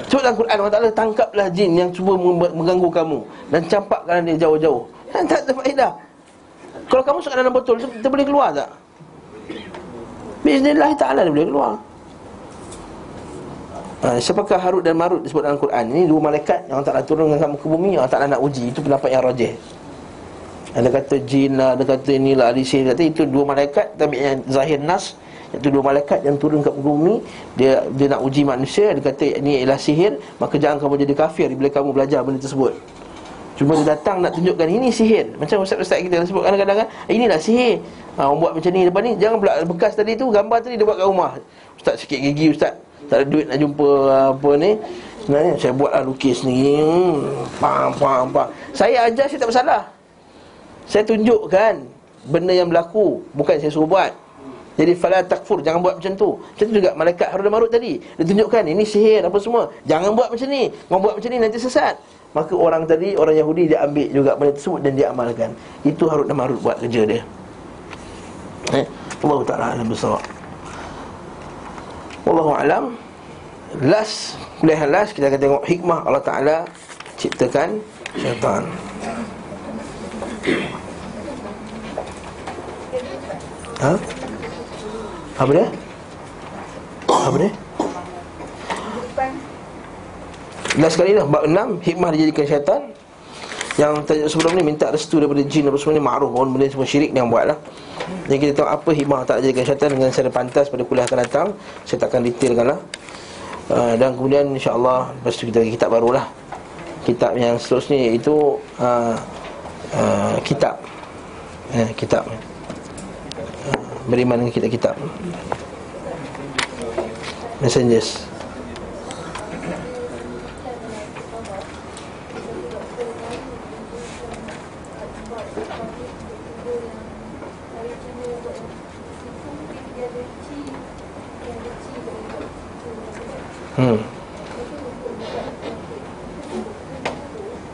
Sebut dalam Quran, Allah Ta'ala tangkaplah jin yang cuba mengganggu kamu dan campakkan dia jauh-jauh. Tak ada faedah. Kalau kamu suka dalam botol, kita boleh keluar tak? Bismillah Ta'ala dia boleh keluar. Siapakah Harut dan Marut disebut dalam Quran? Ini dua malaikat yang Allah Ta'ala turunkan kamu ke bumi. Allah Ta'ala nak uji. Itu pendapat yang rajih. Ada kata jin lah, ada kata inilah, ada sihir. Kata itu dua malaikat, tapi yang zahir nas, iaitu dua malaikat yang turun ke bumi. Dia nak uji manusia. Dia kata ini ialah sihir, maka jangan kamu jadi kafir bila kamu belajar benda tersebut. Cuma dia datang nak tunjukkan ini sihir. Macam ustaz-ustaz kita sebut kadang-kadang, inilah sihir. Orang buat macam ni depan ni. Jangan pula bekas tadi tu, gambar tadi dia buat kat rumah. Ustaz sikit gigi ustaz, tak ada duit nak jumpa apa ni. Sebenarnya saya buatlah lukis ni. Pam. Saya ajar, saya tak bersalah. Saya tunjukkan benda yang berlaku, bukan saya suruh buat. Jadi fala takfur, jangan buat macam tu. Macam tu juga malaikat Harut dan Marut tadi. Dia tunjukkan ini sihir apa semua. Jangan buat macam ni. Mau buat macam ni nanti sesat. Maka orang tadi, orang Yahudi, dia ambil juga benda tersebut dan dia amalkan. Itu Harut dan Marut buat kerja dia. Allah Ta'ala alam bisawab. Wallahu alam. Kuliah last kita akan tengok hikmah Allah Ta'ala ciptakan syaitan. Apa dia? Last sekali dah, bab 6, hikmah dijadikan syaitan. Yang sebelum ni minta restu daripada jin apa semua ni ma'ruf, orang benda semua syirik yang buat lah. Jadi kita tahu apa hikmah tak jadikan syaitan dengan secara pantas pada kuliah akan datang. Saya takkan detailkan lah. Dan kemudian insya-Allah lepas tu kita kitab barulah. Kitab yang seterusnya iaitu kitab beriman dengan kitab Messengers.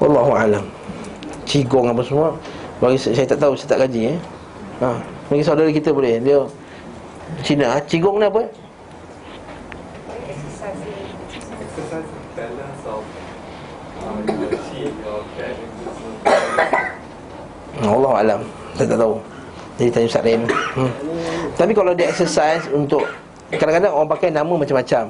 Wallahu alam. Cigong apa semua, bagi saya tak tahu, saya tak kaji bagi saudara kita boleh, dia Cina. Cigong ni apa? Allah alam, saya tak tahu. Jadi tanya Ustaz Ren. Tapi kalau dia exercise untuk, kadang-kadang orang pakai nama macam-macam.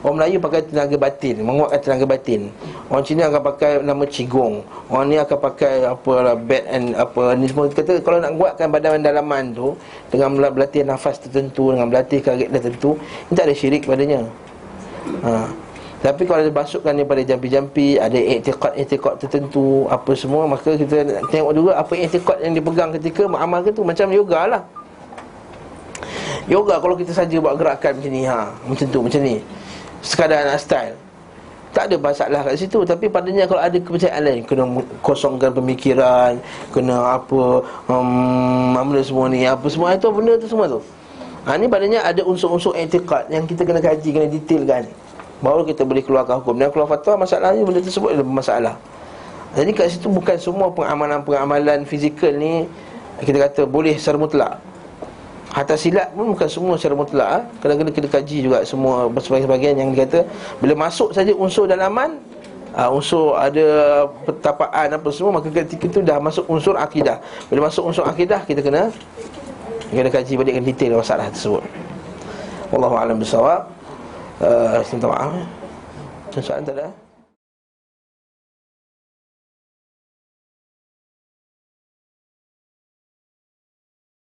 Orang Melayu pakai tenaga batin, menguatkan tenaga batin. Orang Cina akan pakai nama Qigong. Orang ni akan pakai apa bat and apa ni semua. Kata kalau nak kuatkan badan dalaman tu dengan berlatih nafas tertentu, dengan berlatih karet tertentu, ini tak ada syirik padanya. Tapi kalau dia masukkan dia pada jampi-jampi, ada i'tiqad tertentu apa semua, maka kita tengok juga apa i'tiqad yang dipegang ketika beramal tu. Macam yoga lah. Yoga kalau kita saja buat gerakan macam ni, macam tu, macam ni, sekadar nak style, tak ada masalah kat situ. Tapi padanya kalau ada kepercayaan lain, kena kosongkan pemikiran, kena apa benda semua ni, apa semua itu, benda tu semua tu, ni padanya ada unsur-unsur i'tiqad yang kita kena kaji, kena detailkan, baru kita boleh keluarkan hukum. Dan keluar fatwa, masalahnya benda tersebut ada masalah. Jadi kat situ bukan semua pengamalan-pengamalan fizikal ni kita kata boleh secara mutlak. Hatta silat pun bukan semua secara mutlak ha? Kadang-kadang kita kaji juga semua sebahagian yang dikata bila masuk saja unsur dalaman, unsur ada petapaan apa semua, maka ketika itu dah masuk unsur akidah. Bila masuk unsur akidah, kita kena kaji balik dengan detail masalah tersebut. Wallahu a'lam bissawab. Minta maaf. Soalan tak ada?